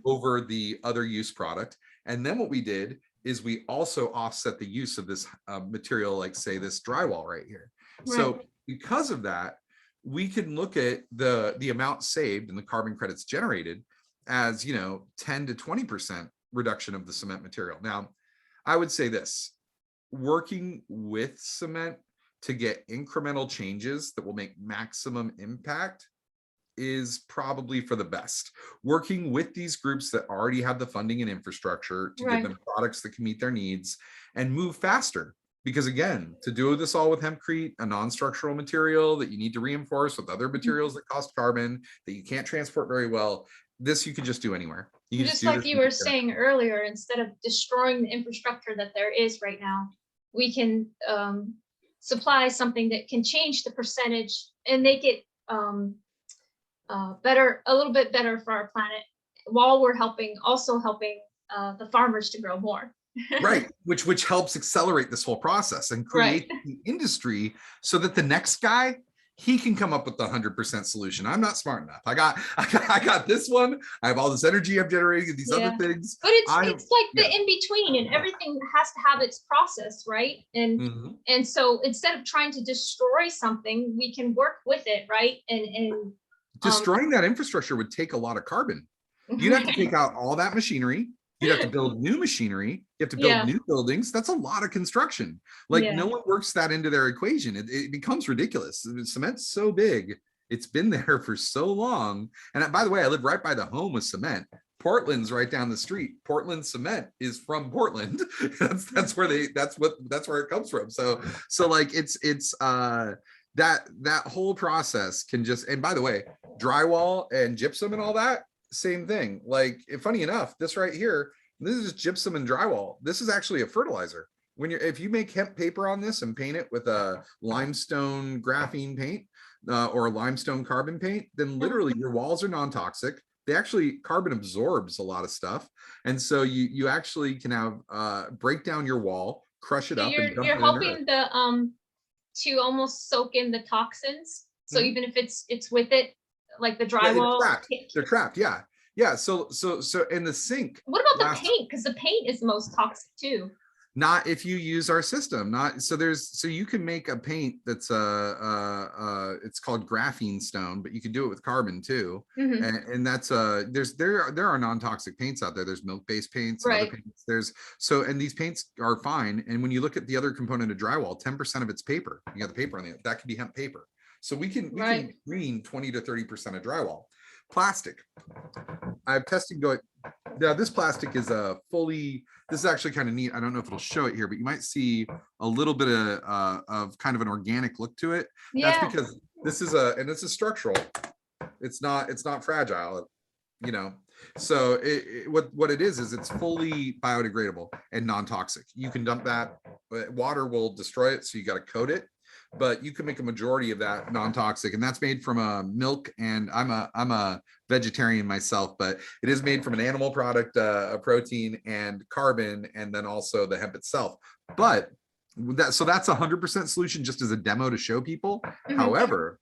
over the other use product. And then what we did is we also offset the use of this material, like say this drywall right here. Right. So because of that, we can look at the amount saved and the carbon credits generated as, 10 to 20% reduction of the cement material. Now, I would say this, working with cement to get incremental changes that will make maximum impact is probably for the best. Working with these groups that already have the funding and infrastructure to give them products that can meet their needs and move faster. Because again, to do this all with hempcrete, a non-structural material that you need to reinforce with other materials that cost carbon, that you can't transport very well, this you can just do anywhere. You just like you were saying earlier, instead of destroying the infrastructure that there is right now, we can supply something that can change the percentage and make it better, a little bit better for our planet, while we're also helping the farmers to grow more. Right, which helps accelerate this whole process and create the industry so that the next guy, he can come up with the 100% solution. I'm not smart enough. I got this one. I have all this energy I'm generating and these other things. But it's like the in between, and everything has to have its process, right? And and so instead of trying to destroy something, we can work with it, right? And destroying that infrastructure would take a lot of carbon. You'd have to take out all that machinery. You'd have to build new machinery. You have to build new buildings. That's a lot of construction. Like no one works that into their equation. It becomes ridiculous. Cement's so big. It's been there for so long. And by the way, I live right by the home of cement. Portland's right down the street. Portland cement is from Portland. that's where it comes from. So like it's that whole process can just, and by the way, drywall and gypsum and all that, same thing. Like, funny enough, this right here, this is gypsum and drywall. This is actually a fertilizer. If you make hemp paper on this and paint it with a limestone graphene paint or a limestone carbon paint, then literally your walls are non-toxic. They actually, carbon absorbs a lot of stuff. And so you actually can have break down your wall, crush it up. You're helping to almost soak in the toxins. So even if it's with it, like the drywall, they're trapped. Yeah. So in the sink. What about the paint? Because the paint is the most toxic too. Not if you use our system. So you can make a paint that's it's called graphene stone, but you can do it with carbon too. And that's there are non-toxic paints out there. There's milk-based paints, and other paints. And these paints are fine. And when you look at the other component of drywall, 10% of it's paper. You got the paper on the that could be hemp paper. So we can green 20 to 30% of drywall. Plastic. I have testing going. Now this plastic is this is actually kind of neat. I don't know if it'll show it here, but you might see a little bit of kind of an organic look to it. That's because this is it's a structural. It's not fragile, So what it is it's fully biodegradable and non-toxic. You can dump that, but water will destroy it, so you got to coat it. But you can make a majority of that non-toxic, and that's made from milk. And I'm a vegetarian myself, but it is made from an animal product, a protein and carbon, and then also the hemp itself. But that's 100% solution, just as a demo to show people. However,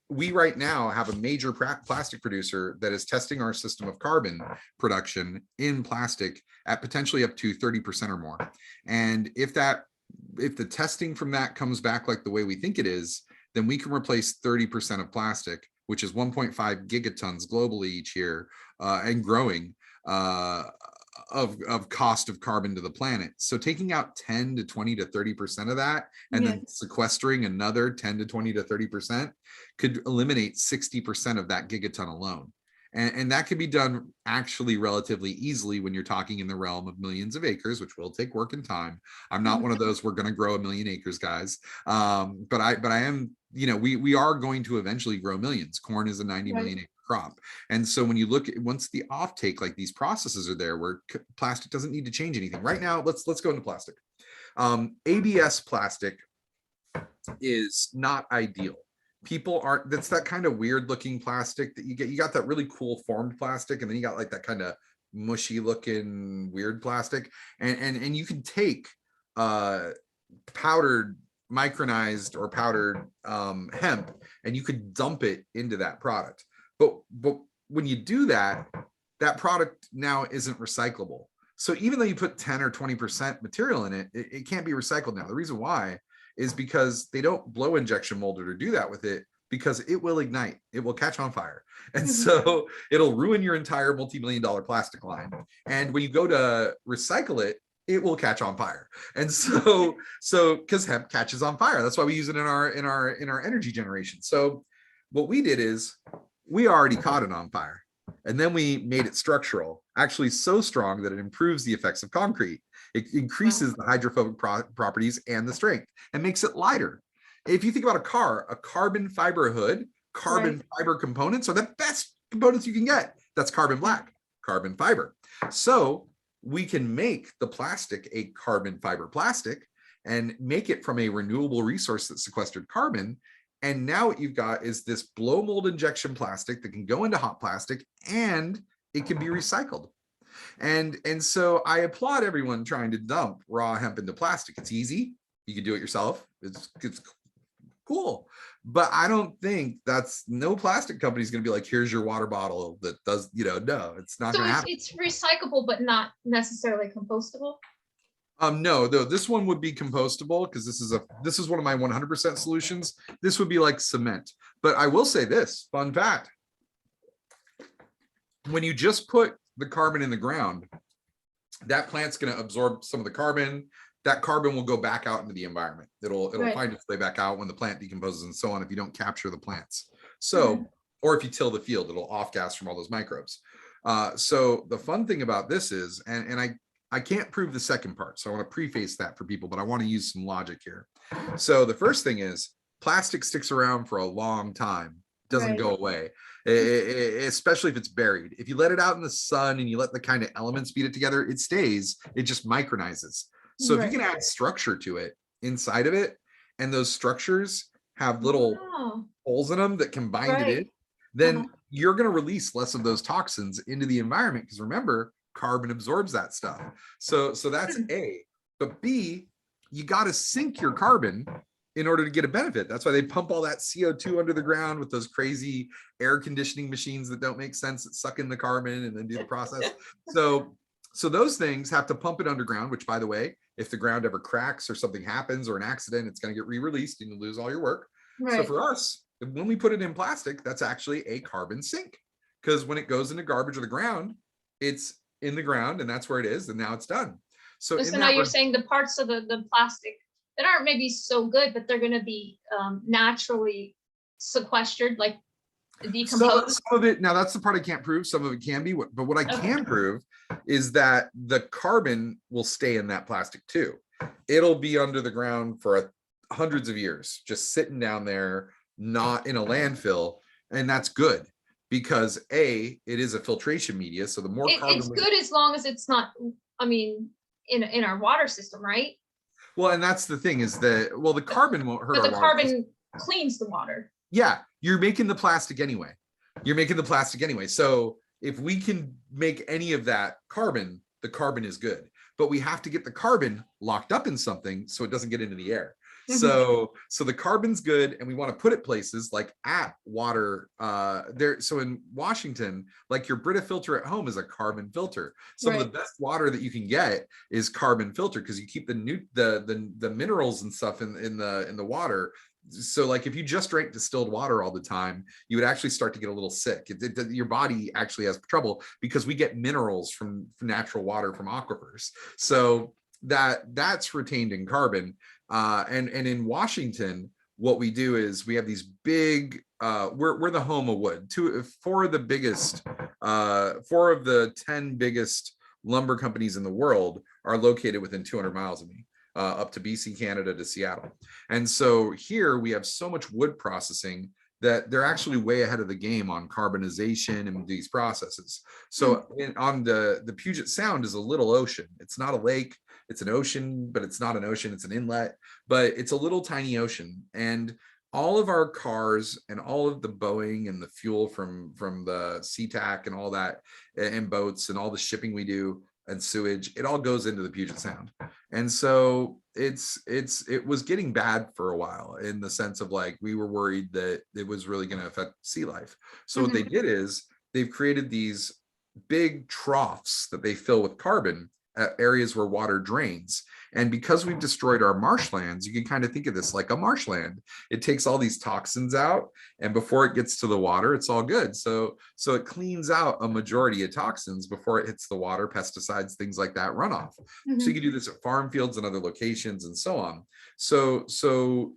we right now have a major plastic producer that is testing our system of carbon production in plastic at potentially up to 30% or more. And if the testing from that comes back like the way we think it is, then we can replace 30% of plastic, which is 1.5 gigatons globally each year, and growing of cost of carbon to the planet. So taking out 10 to 20 to 30% of that, and then sequestering another 10 to 20 to 30% could eliminate 60% of that gigaton alone. And that can be done actually relatively easily when you're talking in the realm of millions of acres, which will take work and time. I'm not one of those, we're going to grow 1 million acres guys. But I am, we are going to eventually grow millions. Corn is a 90 million acre crop. And so when you look at, once the offtake, like these processes are there where plastic doesn't need to change anything right now, let's go into plastic. ABS plastic is not ideal. people aren't, that's that kind of weird looking plastic that you got that really cool formed plastic, and then you got like that kind of mushy looking weird plastic. And you can take powdered micronized or powdered hemp, and you could dump it into that product. But when you do that, that product now isn't recyclable. So even though you put 10 or 20% material in it, it can't be recycled now. The reason why is because they don't blow injection mold it or do that with it, because it will ignite, it will catch on fire. And so it'll ruin your entire multi-million-dollar plastic line. And when you go to recycle it, it will catch on fire. And so because hemp catches on fire, that's why we use it in our energy generation. So what we did is we already caught it on fire, and then we made it structural, actually so strong that it improves the effects of concrete. It increases the hydrophobic properties and the strength, and makes it lighter. If you think about a car, a carbon fiber hood, carbon fiber components are the best components you can get. That's carbon black, carbon fiber. So we can make the plastic a carbon fiber plastic and make it from a renewable resource that sequestered carbon. And now what you've got is this blow mold injection plastic that can go into hot plastic, and it can be recycled. And so I applaud everyone trying to dump raw hemp into plastic. It's easy. You can do it yourself. It's cool. But I don't think no plastic company is going to be like, here's your water bottle that does, no, it's not going to happen. It's recyclable, but not necessarily compostable. No, though this one would be compostable, because this is one of my 100% solutions. This would be like cement. But I will say this, fun fact. When you just put the carbon in the ground, that plant's going to absorb some of the carbon. That carbon will go back out into the environment. It'll find its way back out when the plant decomposes and so on, if you don't capture the plants. So, or if you till the field, it'll off gas from all those microbes. So the fun thing about this is, and I can't prove the second part, so I want to preface that for people, but I want to use some logic here. So the first thing is, plastic sticks around for a long time, doesn't go away, especially if it's buried. If you let it out in the sun and you let the kind of elements beat it together, it stays, it just micronizes. So if you can add structure to it inside of it, and those structures have little holes in them that can bind it in, then you're going to release less of those toxins into the environment, because remember, carbon absorbs that stuff. So that's A. But B, you got to sink your carbon in order to get a benefit. That's why they pump all that CO2 under the ground with those crazy air conditioning machines that don't make sense, that suck in the carbon and then do the process. So those things have to pump it underground, which, by the way, if the ground ever cracks or something happens or an accident, it's going to get re-released and you lose all your work. So for us, when we put it in plastic, that's actually a carbon sink, because when it goes into garbage or the ground, it's in the ground and that's where it is, and now it's done. So now you're saying the parts of the plastic that aren't maybe so good, but they're going to be naturally sequestered, like decomposed. So some of it, now that's the part I can't prove. Some of it can be, but what I can prove is that the carbon will stay in that plastic too. It'll be under the ground for hundreds of years, just sitting down there, not in a landfill. And that's good, because A, it is a filtration media. So the more carbon, it's good as long as it's not, in our water system, right? Well, and that's the thing, is that, the carbon won't hurt our water. But the carbon cleans the water. Yeah, you're making the plastic anyway. So if we can make any of that carbon, the carbon is good. But we have to get the carbon locked up in something so it doesn't get into the air. So the carbon's good, and we want to put it places like at water there. So in Washington, like your Brita filter at home is a carbon filter. Some of the best water that you can get is carbon filter, because you keep the minerals and stuff in the water. So like if you just drank distilled water all the time, you would actually start to get a little sick. Your body actually has trouble, because we get minerals from natural water from aquifers. So that's retained in carbon. And in Washington, what we do is we have these big, we're the home of wood. Four of the 10 biggest lumber companies in the world are located within 200 miles of me, up to BC, Canada, to Seattle. And so here we have so much wood processing that they're actually way ahead of the game on carbonization and these processes. So on the Puget Sound is a little ocean. It's not a lake. It's an ocean, but it's not an ocean. It's an inlet, but it's a little tiny ocean. And all of our cars and all of the Boeing and the fuel from the SeaTac and all that, and boats and all the shipping we do and sewage, it all goes into the Puget Sound. And so it was getting bad for a while, in the sense of like, we were worried that it was really going to affect sea life. So what they did is they've created these big troughs that they fill with carbon at areas where water drains. And because we've destroyed our marshlands, you can kind of think of this like a marshland. It takes all these toxins out, and before it gets to the water, it's all good. So it cleans out a majority of toxins before it hits the water, pesticides, things like that, runoff. So you can do this at farm fields and other locations and so on. So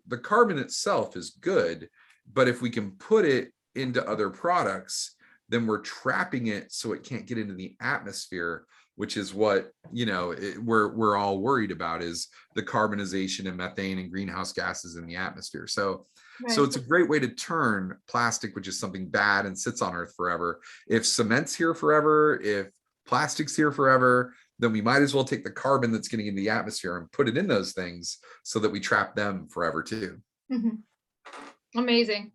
the carbon itself is good, but if we can put it into other products, then we're trapping it so it can't get into the atmosphere, which is what, we're all worried about, is the carbonization and methane and greenhouse gases in the atmosphere. So it's a great way to turn plastic, which is something bad and sits on Earth forever. If cement's here forever, if plastic's here forever, then we might as well take the carbon that's getting into the atmosphere and put it in those things so that we trap them forever too. Amazing.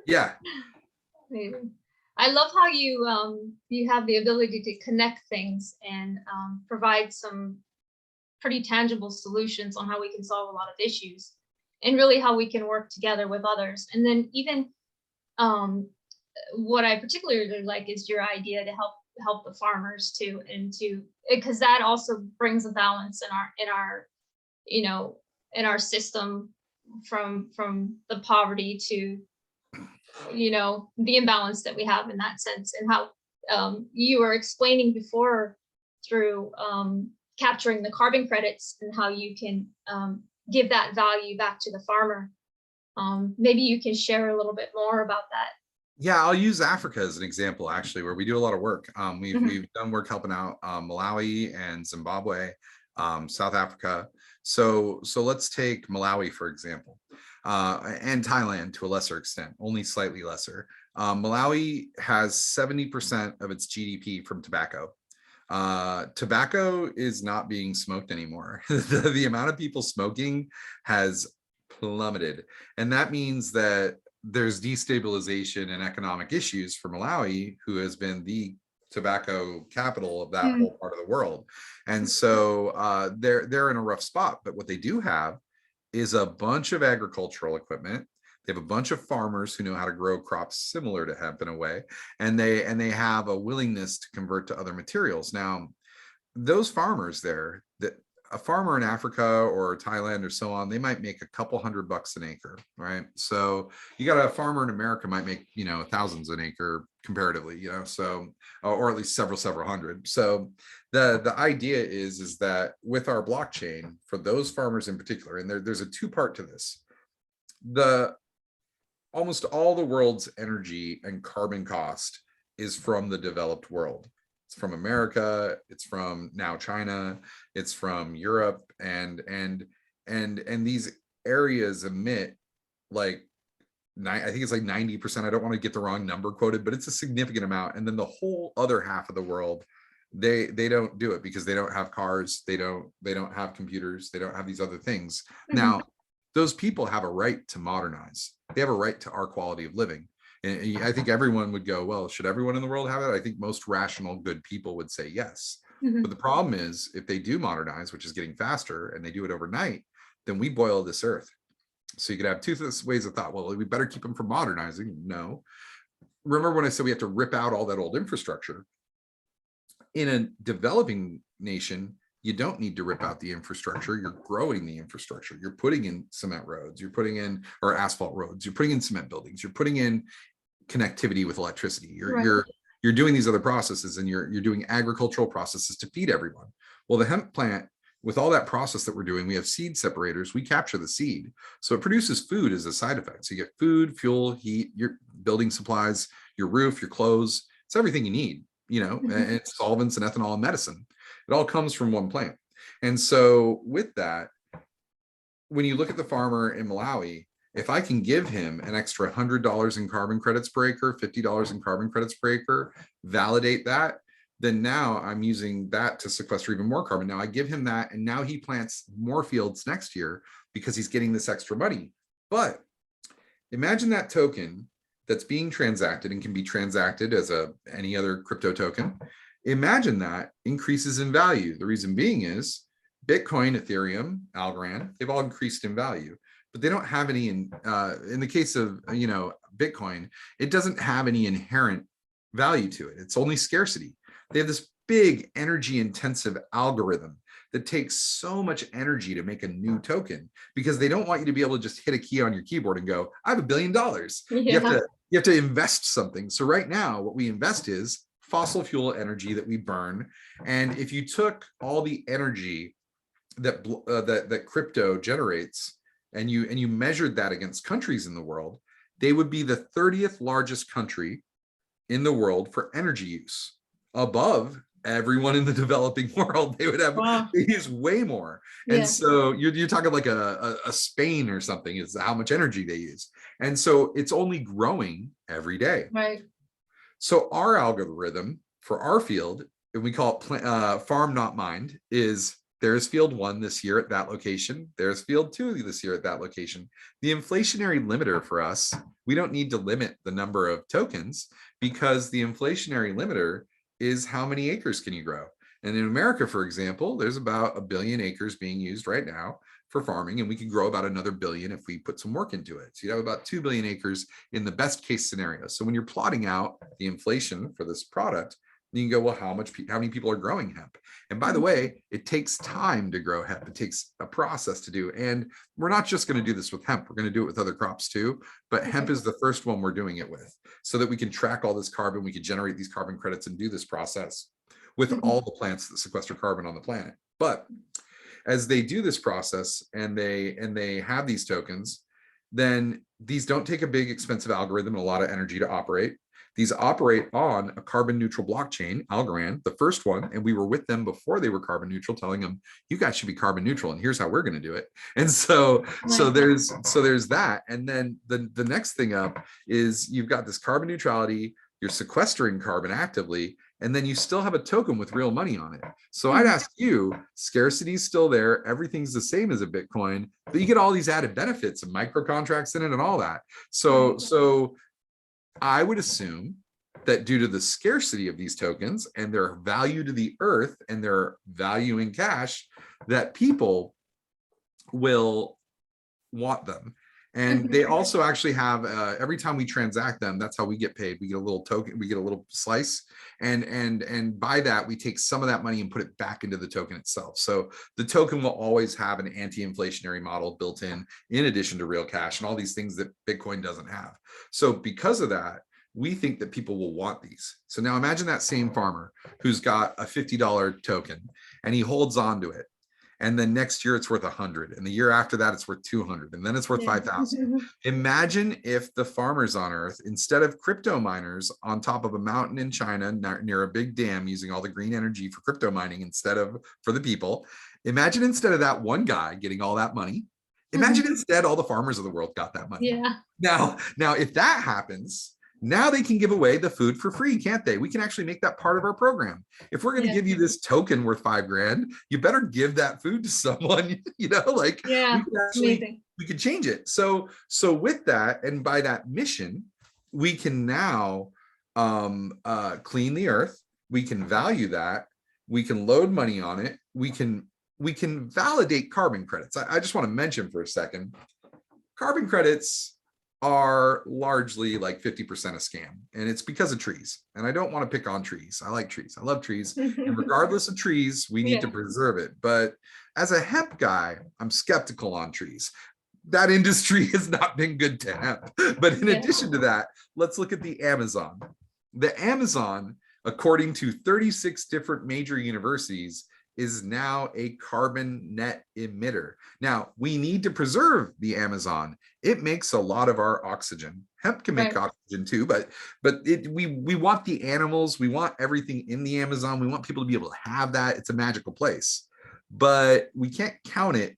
Yeah. Amazing. I love how you have the ability to connect things and provide some pretty tangible solutions on how we can solve a lot of issues, and really how we can work together with others. And then even what I particularly like is your idea to help the farmers too, and because that also brings a balance in our system, from the poverty to the imbalance that we have in that sense, and how you were explaining before through capturing the carbon credits, and how you can give that value back to the farmer. Maybe you can share a little bit more about that. Yeah, I'll use Africa as an example, actually, where we do a lot of work. We've done work helping out Malawi and Zimbabwe, South Africa. So let's take Malawi, for example, and Thailand to a lesser extent, only slightly lesser. Malawi has 70% of its GDP from tobacco. Tobacco is not being smoked anymore. The amount of people smoking has plummeted. And that means that there's destabilization and economic issues for Malawi, who has been the tobacco capital of that whole part of the world. And so they're in a rough spot. But what they do have is a bunch of agricultural equipment. They have a bunch of farmers who know how to grow crops similar to hemp in a way, and they have a willingness to convert to other materials. Now, those farmers there, that a farmer in Africa or Thailand or so on, they might make a couple $100 an acre, right? So you got a farmer in America might make, thousands an acre comparatively, so, or at least several hundred. So the idea is that with our blockchain, for those farmers in particular, and there's a two-part to this, almost all the world's energy and carbon cost is from the developed world. It's from America, it's from now China, it's from Europe, and these areas emit like I think it's like 90%. I don't want to get the wrong number quoted, but it's a significant amount. And then the whole other half of the world, they don't do it because they don't have cars, they don't have computers, they don't have these other things. Now, those people have a right to modernize. They have a right to our quality of living. And I think everyone would go, well, should everyone in the world have it? I think most rational, good people would say yes. But the problem is, if they do modernize, which is getting faster, and they do it overnight, then we boil this earth. So you could have two ways of thought. Well, we better keep them from modernizing. No. Remember when I said we have to rip out all that old infrastructure? In a developing nation, you don't need to rip out the infrastructure. You're growing the infrastructure. You're putting in cement roads, you're putting in, or asphalt roads, you're putting in cement buildings, you're putting in connectivity with electricity. You're doing these other processes, and you're doing agricultural processes to feed everyone. Well, the hemp plant, with all that process that we're doing, we have seed separators. We capture the seed. So it produces food as a side effect. So you get food, fuel, heat, your building supplies, your roof, your clothes. It's everything you need, and it's solvents and ethanol and medicine. It all comes from one plant. And so with that, when you look at the farmer in Malawi, if I can give him an extra $100 in carbon credits per acre, $50 in carbon credits per acre, validate that, then now I'm using that to sequester even more carbon. Now I give him that, and now he plants more fields next year because he's getting this extra money. But Imagine that token that's being transacted and can be transacted as any other crypto token. Imagine that increases in value. The reason being is Bitcoin, Ethereum, Algorand, they've all increased in value, but they don't have any in the case of, Bitcoin, it doesn't have any inherent value to it. It's only scarcity. They have this big energy intensive algorithm that takes so much energy to make a new token, because they don't want you to be able to just hit a key on your keyboard and go, I have $1 billion. Yeah. You have to invest something. So right now, what we invest is fossil fuel energy that we burn. And if you took all the energy that crypto generates and you measured that against countries in the world, they would be the 30th largest country in the world for energy use, above everyone in the developing world. They would have, Wow. they use way more. And Yeah. so you're talking like a Spain or something is how much energy they use. And so it's only growing every day. Right. So our algorithm for our field, and we call it farm not mined, is there's field 1 this year at that location. There's field 2 this year at that location. The inflationary limiter for us, we don't need to limit the number of tokens, because the inflationary limiter is how many acres can you grow. And in America, for example, there's about 1 billion acres being used right now for farming, and we could grow about another billion if we put some work into it. So you have about 2 billion acres in the best case scenario. So when you're plotting out the inflation for this product, you can go, well, how many people are growing hemp? And by the way, it takes time to grow hemp. It takes a process to do. And we're not just going to do this with hemp. We're going to do it with other crops too. But hemp is the first one we're doing it with, so that we can track all this carbon. We can generate these carbon credits and do this process with all the plants that sequester carbon on the planet. But as they do this process and they have these tokens, then these don't take a big expensive algorithm and a lot of energy to operate. These operate on a carbon neutral blockchain, Algorand, the first one. And we were with them before they were carbon neutral, telling them, you guys should be carbon neutral, and here's how we're going to do it. And so there's that. And then the next thing up is you've got this carbon neutrality, you're sequestering carbon actively, and then you still have a token with real money on it. So I'd ask you, scarcity is still there, everything's the same as a Bitcoin, but you get all these added benefits and micro contracts in it and all that. So I would assume that due to the scarcity of these tokens and their value to the earth and their value in cash, that people will want them. And they also actually have, every time we transact them, that's how we get paid. We get a little token, we get a little slice, and by that, we take some of that money and put it back into the token itself. So the token will always have an anti-inflationary model built in addition to real cash and all these things that Bitcoin doesn't have. So because of that, we think that people will want these. So now imagine that same farmer who's got a $50 token and he holds on to it. And then next year it's worth 100, and the year after that it's worth 200, and then it's worth 5,000. Imagine if the farmers on earth, instead of crypto miners on top of a mountain in China near a big dam using all the green energy for crypto mining instead of for the people, imagine instead of that one guy getting all that money, imagine instead all the farmers of the world got that money. Yeah. Now if that happens, now they can give away the food for free, can't they? We can actually make that part of our program. If we're going to give you this token worth $5,000, you better give that food to someone, like we could change it. So with that, and by that mission, we can now clean the earth. We can value that. We can load money on it. We can validate carbon credits. I just want to mention for a second, carbon credits are largely like 50% a scam, and it's because of trees. And I don't want to pick on trees. I like trees. I love trees. And regardless of trees, we need to preserve it. But as a hemp guy, I'm skeptical on trees. That industry has not been good to hemp. But in addition to that, let's look at the Amazon. The Amazon, according to 36 different major universities, is now a carbon net emitter. Now, we need to preserve the Amazon. It makes a lot of our oxygen. Hemp can make oxygen too, but we want the animals, we want everything in the Amazon. We want people to be able to have that. It's a magical place, but we can't count it.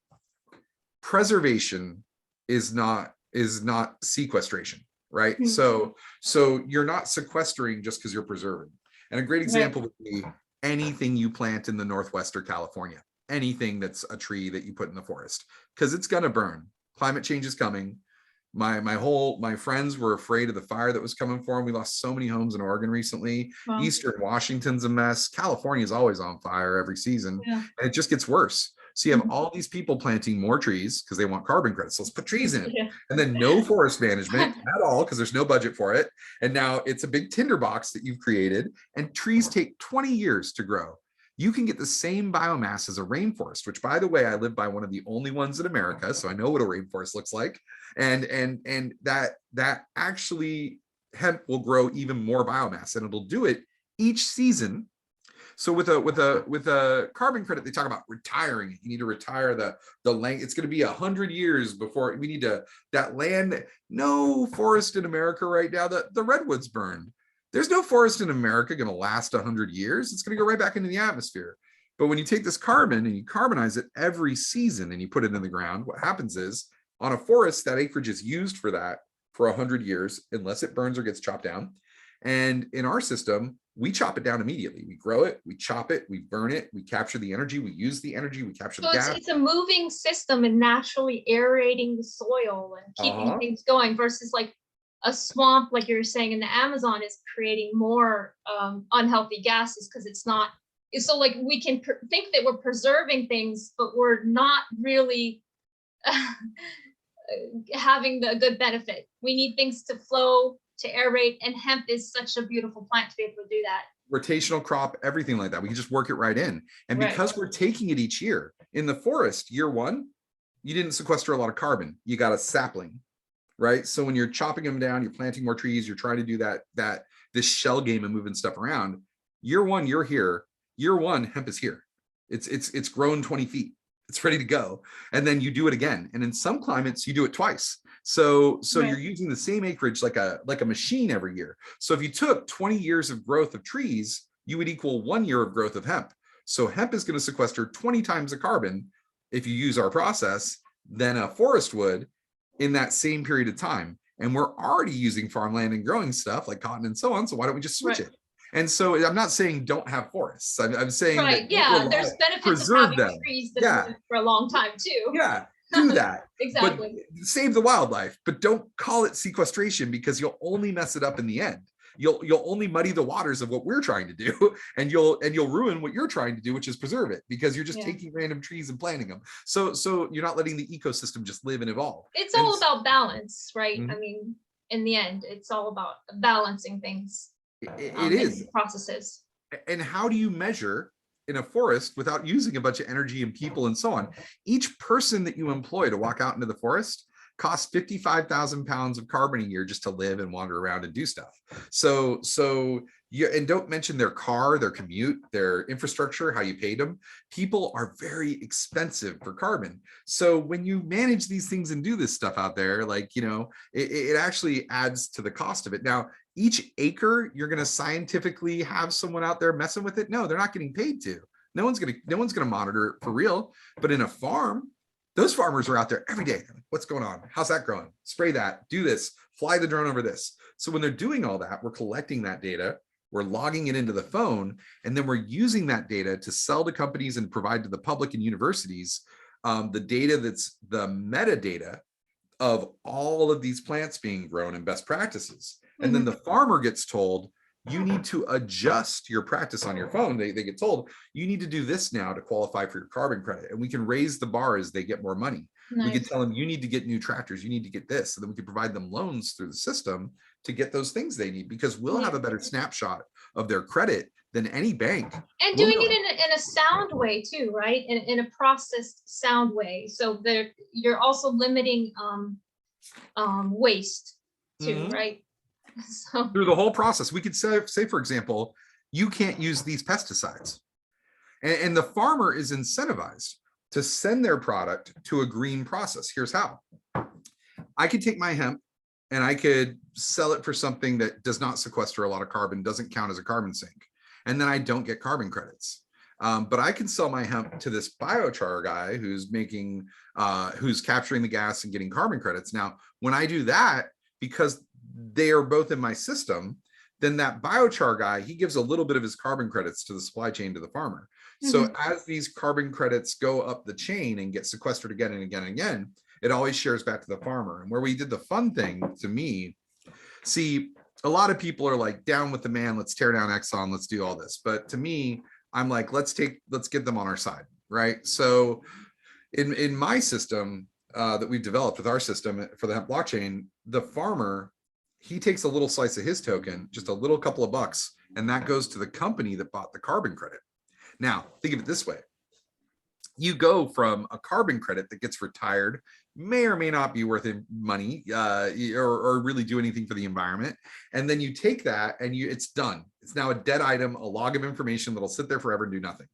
Preservation is not sequestration, right? So you're not sequestering just because you're preserving. And a great example would be anything you plant in the Northwest or California, anything that's a tree that you put in the forest, because it's going to burn. Climate change is coming. My friends were afraid of the fire that was coming for them. We lost so many homes in Oregon recently. Wow. Eastern Washington's a mess. California is always on fire every season, Yeah. and it just gets worse. So you have all these people planting more trees because they want carbon credits. So let's put trees in. Yeah. And then no forest management at all because there's no budget for it. And now it's a big tinderbox that you've created, and trees take 20 years to grow. You can get the same biomass as a rainforest, which, by the way, I live by one of the only ones in America, so I know what a rainforest looks like. And that actually hemp will grow even more biomass, and it'll do it each season. So with a carbon credit, they talk about retiring. You need to retire the length. It's going to be 100 years before we need to, that land. No forest in America right now. The redwoods burned. There's no forest in America going to last 100 years. It's going to go right back into the atmosphere. But when you take this carbon and you carbonize it every season and you put it in the ground, what happens is on a forest, that acreage is used for that for 100 years, unless it burns or gets chopped down. And in our system, we chop it down immediately. We grow it, we chop it, we burn it, we capture the energy, we use the energy, we capture the gas. It's a moving system and naturally aerating the soil and keeping things going versus like a swamp, like you were saying in the Amazon, is creating more unhealthy gases because it's not. So like we can think that we're preserving things, but we're not really having the good benefit. We need things to flow, to aerate, and hemp is such a beautiful plant to be able to do that. Rotational crop, everything like that. We can just work it right in. And because we're taking it each year, in the forest, year one, you didn't sequester a lot of carbon. You got a sapling, right? So when you're chopping them down, you're planting more trees, you're trying to do this shell game and moving stuff around. Year one, you're here. Year one, hemp is here. It's grown 20 feet. It's ready to go. And then you do it again. And in some climates, you do it twice. So you're using the same acreage like a machine every year. So if you took 20 years of growth of trees, you would equal 1 year of growth of hemp. So hemp is going to sequester 20 times the carbon if you use our process than a forest would in that same period of time. And we're already using farmland and growing stuff like cotton and so on. So why don't we just switch it? And so I'm not saying don't have forests. I'm saying that there's benefits of having trees that have lived for a long time too. Yeah, do that. Exactly. But save the wildlife, but don't call it sequestration because you'll only mess it up in the end. You'll only muddy the waters of what we're trying to do, and you'll ruin what you're trying to do, which is preserve it, because you're just taking random trees and planting them. So you're not letting the ecosystem just live and evolve. It's all about balance, right? I mean, in the end, it's all about balancing things. It is processes. And how do you measure in a forest without using a bunch of energy and people and so on? Each person that you employ to walk out into the forest costs 55,000 pounds of carbon a year just to live and wander around and do stuff. So and don't mention their car, their commute, their infrastructure, how you paid them. People are very expensive for carbon. So when you manage these things and do this stuff out there, like, it actually adds to the cost of it. Now, each acre, you're going to scientifically have someone out there messing with it. No, they're not getting paid to. No one's going to monitor it for real. But in a farm, those farmers are out there every day. What's going on? How's that growing? Spray that, do this, fly the drone over this. So when they're doing all that, we're collecting that data, we're logging it into the phone, and then we're using that data to sell to companies and provide to the public and universities the data that's the metadata of all of these plants being grown and best practices. And then the farmer gets told, you need to adjust your practice on your phone. They get told, you need to do this now to qualify for your carbon credit. And we can raise the bar as they get more money. Nice. We can tell them, you need to get new tractors, you need to get this. And then we can provide them loans through the system to get those things they need, because we'll have a better snapshot of their credit than any bank. And doing it in a sound way too, right? In a processed sound way. So you're also limiting waste too, right? So through the whole process, we could say, for example, you can't use these pesticides. And the farmer is incentivized to send their product to a green process. Here's how. I could take my hemp and I could sell it for something that does not sequester a lot of carbon, doesn't count as a carbon sink. And then I don't get carbon credits. But I can sell my hemp to this biochar guy who's making, who's capturing the gas and getting carbon credits. Now, when I do that, because they are both in my system, then that biochar guy, he gives a little bit of his carbon credits to the supply chain to the farmer. So as these carbon credits go up the chain and get sequestered again and again and again, it always shares back to the farmer. And where we did the fun thing to me, see, a lot of people are like, down with the man, let's tear down Exxon, let's do all this. But to me, I'm like, let's get them on our side, right? So in my system that we've developed with our system for the hemp blockchain, the farmer, he takes a little slice of his token, just a little couple of bucks, and that goes to the company that bought the carbon credit. Now, think of it this way. You go from a carbon credit that gets retired, may or may not be worth money or really do anything for the environment. And then you take that and it's done. It's now a dead item, a log of information that'll sit there forever and do nothing.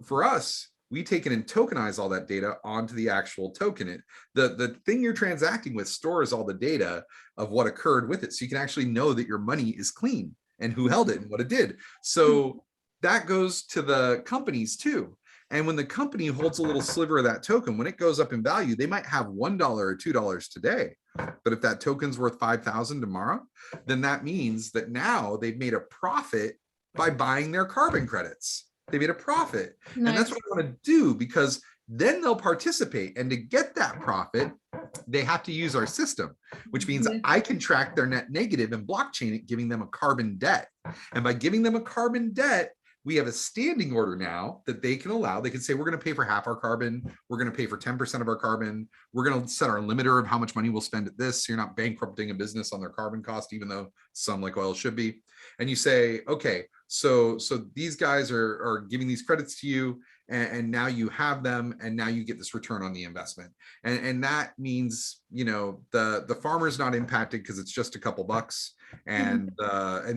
For us, we take it and tokenize all that data onto the actual token. The thing you're transacting with stores all the data of what occurred with it. So you can actually know that your money is clean and who held it and what it did. So that goes to the companies too. And when the company holds a little sliver of that token, when it goes up in value, they might have $1 or $2 today. But if that token's worth 5,000 tomorrow, then that means that now they've made a profit by buying their carbon credits. They made a profit. Nice. And that's what I want to do, because then they'll participate. And to get that profit, they have to use our system, which means I can track their net negative and blockchain it, giving them a carbon debt. And by giving them a carbon debt, we have a standing order now that they can allow. They can say, we're going to pay for half our carbon. We're going to pay for 10% of our carbon. We're going to set our limiter of how much money we'll spend at this. So you're not bankrupting a business on their carbon cost, even though some like oil should be. And you say, okay, so these guys are giving these credits to you, and now you have them, and now you get this return on the investment. And that means, you know, the farmer's not impacted because it's just a couple bucks. And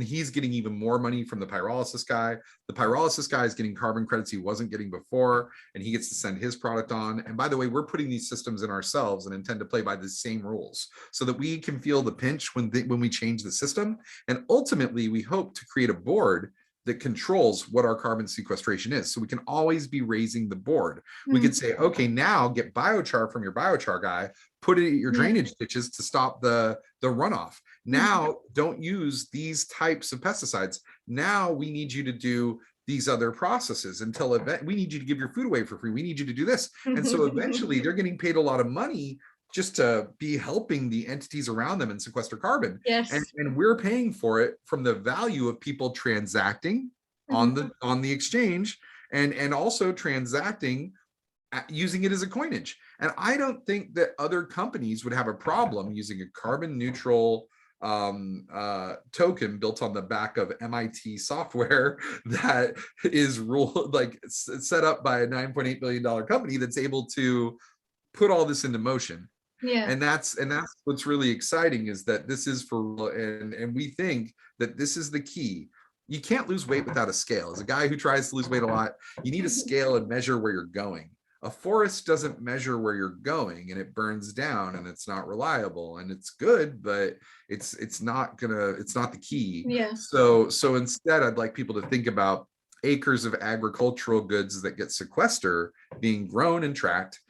he's getting even more money from the pyrolysis guy. The pyrolysis guy is getting carbon credits he wasn't getting before, and he gets to send his product on. And by the way, we're putting these systems in ourselves and intend to play by the same rules so that we can feel the pinch when we change the system. And ultimately, we hope to create a board that controls what our carbon sequestration is. So we can always be raising the board. We could say, okay, now get biochar from your biochar guy, put it at your drainage ditches to stop the runoff. Now, don't use these types of pesticides. Now we need you to do these other processes until we need you to give your food away for free. We need you to do this. And so eventually they're getting paid a lot of money just to be helping the entities around them and sequester carbon. Yes. And we're paying for it from the value of people transacting on the exchange and also transacting using it as a coinage. And I don't think that other companies would have a problem using a carbon neutral token built on the back of MIT software that is set up by a $9.8 billion company that's able to put all this into motion. Yeah. And that's what's really exciting, is that this is for, and we think that this is the key. You can't lose weight without a scale. As a guy who tries to lose weight a lot, you need a scale and measure where you're going. A forest doesn't measure where you're going, and it burns down, and it's not reliable, and it's good, but it's not the key. Yeah. So instead, I'd like people to think about acres of agricultural goods that get sequestered being grown and tracked,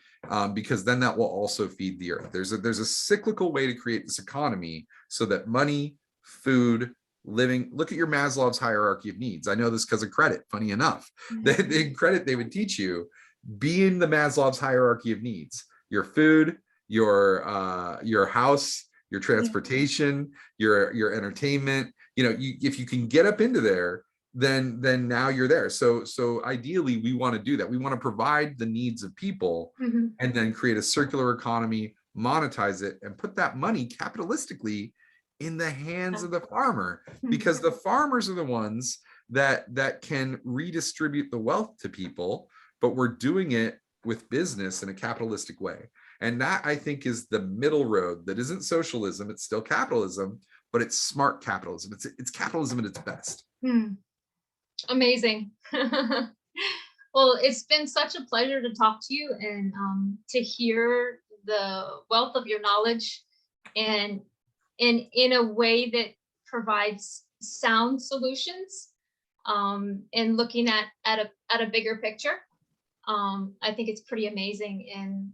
because then that will also feed the earth. There's a cyclical way to create this economy so that money, food, living. Look at your Maslow's hierarchy of needs. I know this because of credit. Funny enough, in credit they would teach you, be in the Maslow's hierarchy of needs. Your food, your house, your transportation, your entertainment. You know, if you can get up into there, then now you're there. So ideally, we want to do that. We want to provide the needs of people and then create a circular economy, monetize it, and put that money capitalistically in the hands of the farmer, because the farmers are the ones that can redistribute the wealth to people, but we're doing it with business in a capitalistic way. And that, I think, is the middle road that isn't socialism. It's still capitalism, but it's smart capitalism. It's capitalism at its best. Amazing. Well, it's been such a pleasure to talk to you and to hear the wealth of your knowledge, and in a way that provides sound solutions, and looking at a bigger picture. I think it's pretty amazing, and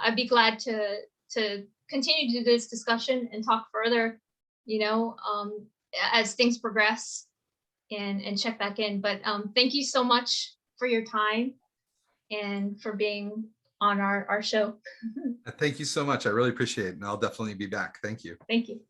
I'd be glad to continue to do this discussion and talk further, you know, as things progress, and check back in. But thank you so much for your time and for being on our show. Thank you so much. I really appreciate it. And I'll definitely be back. Thank you. Thank you.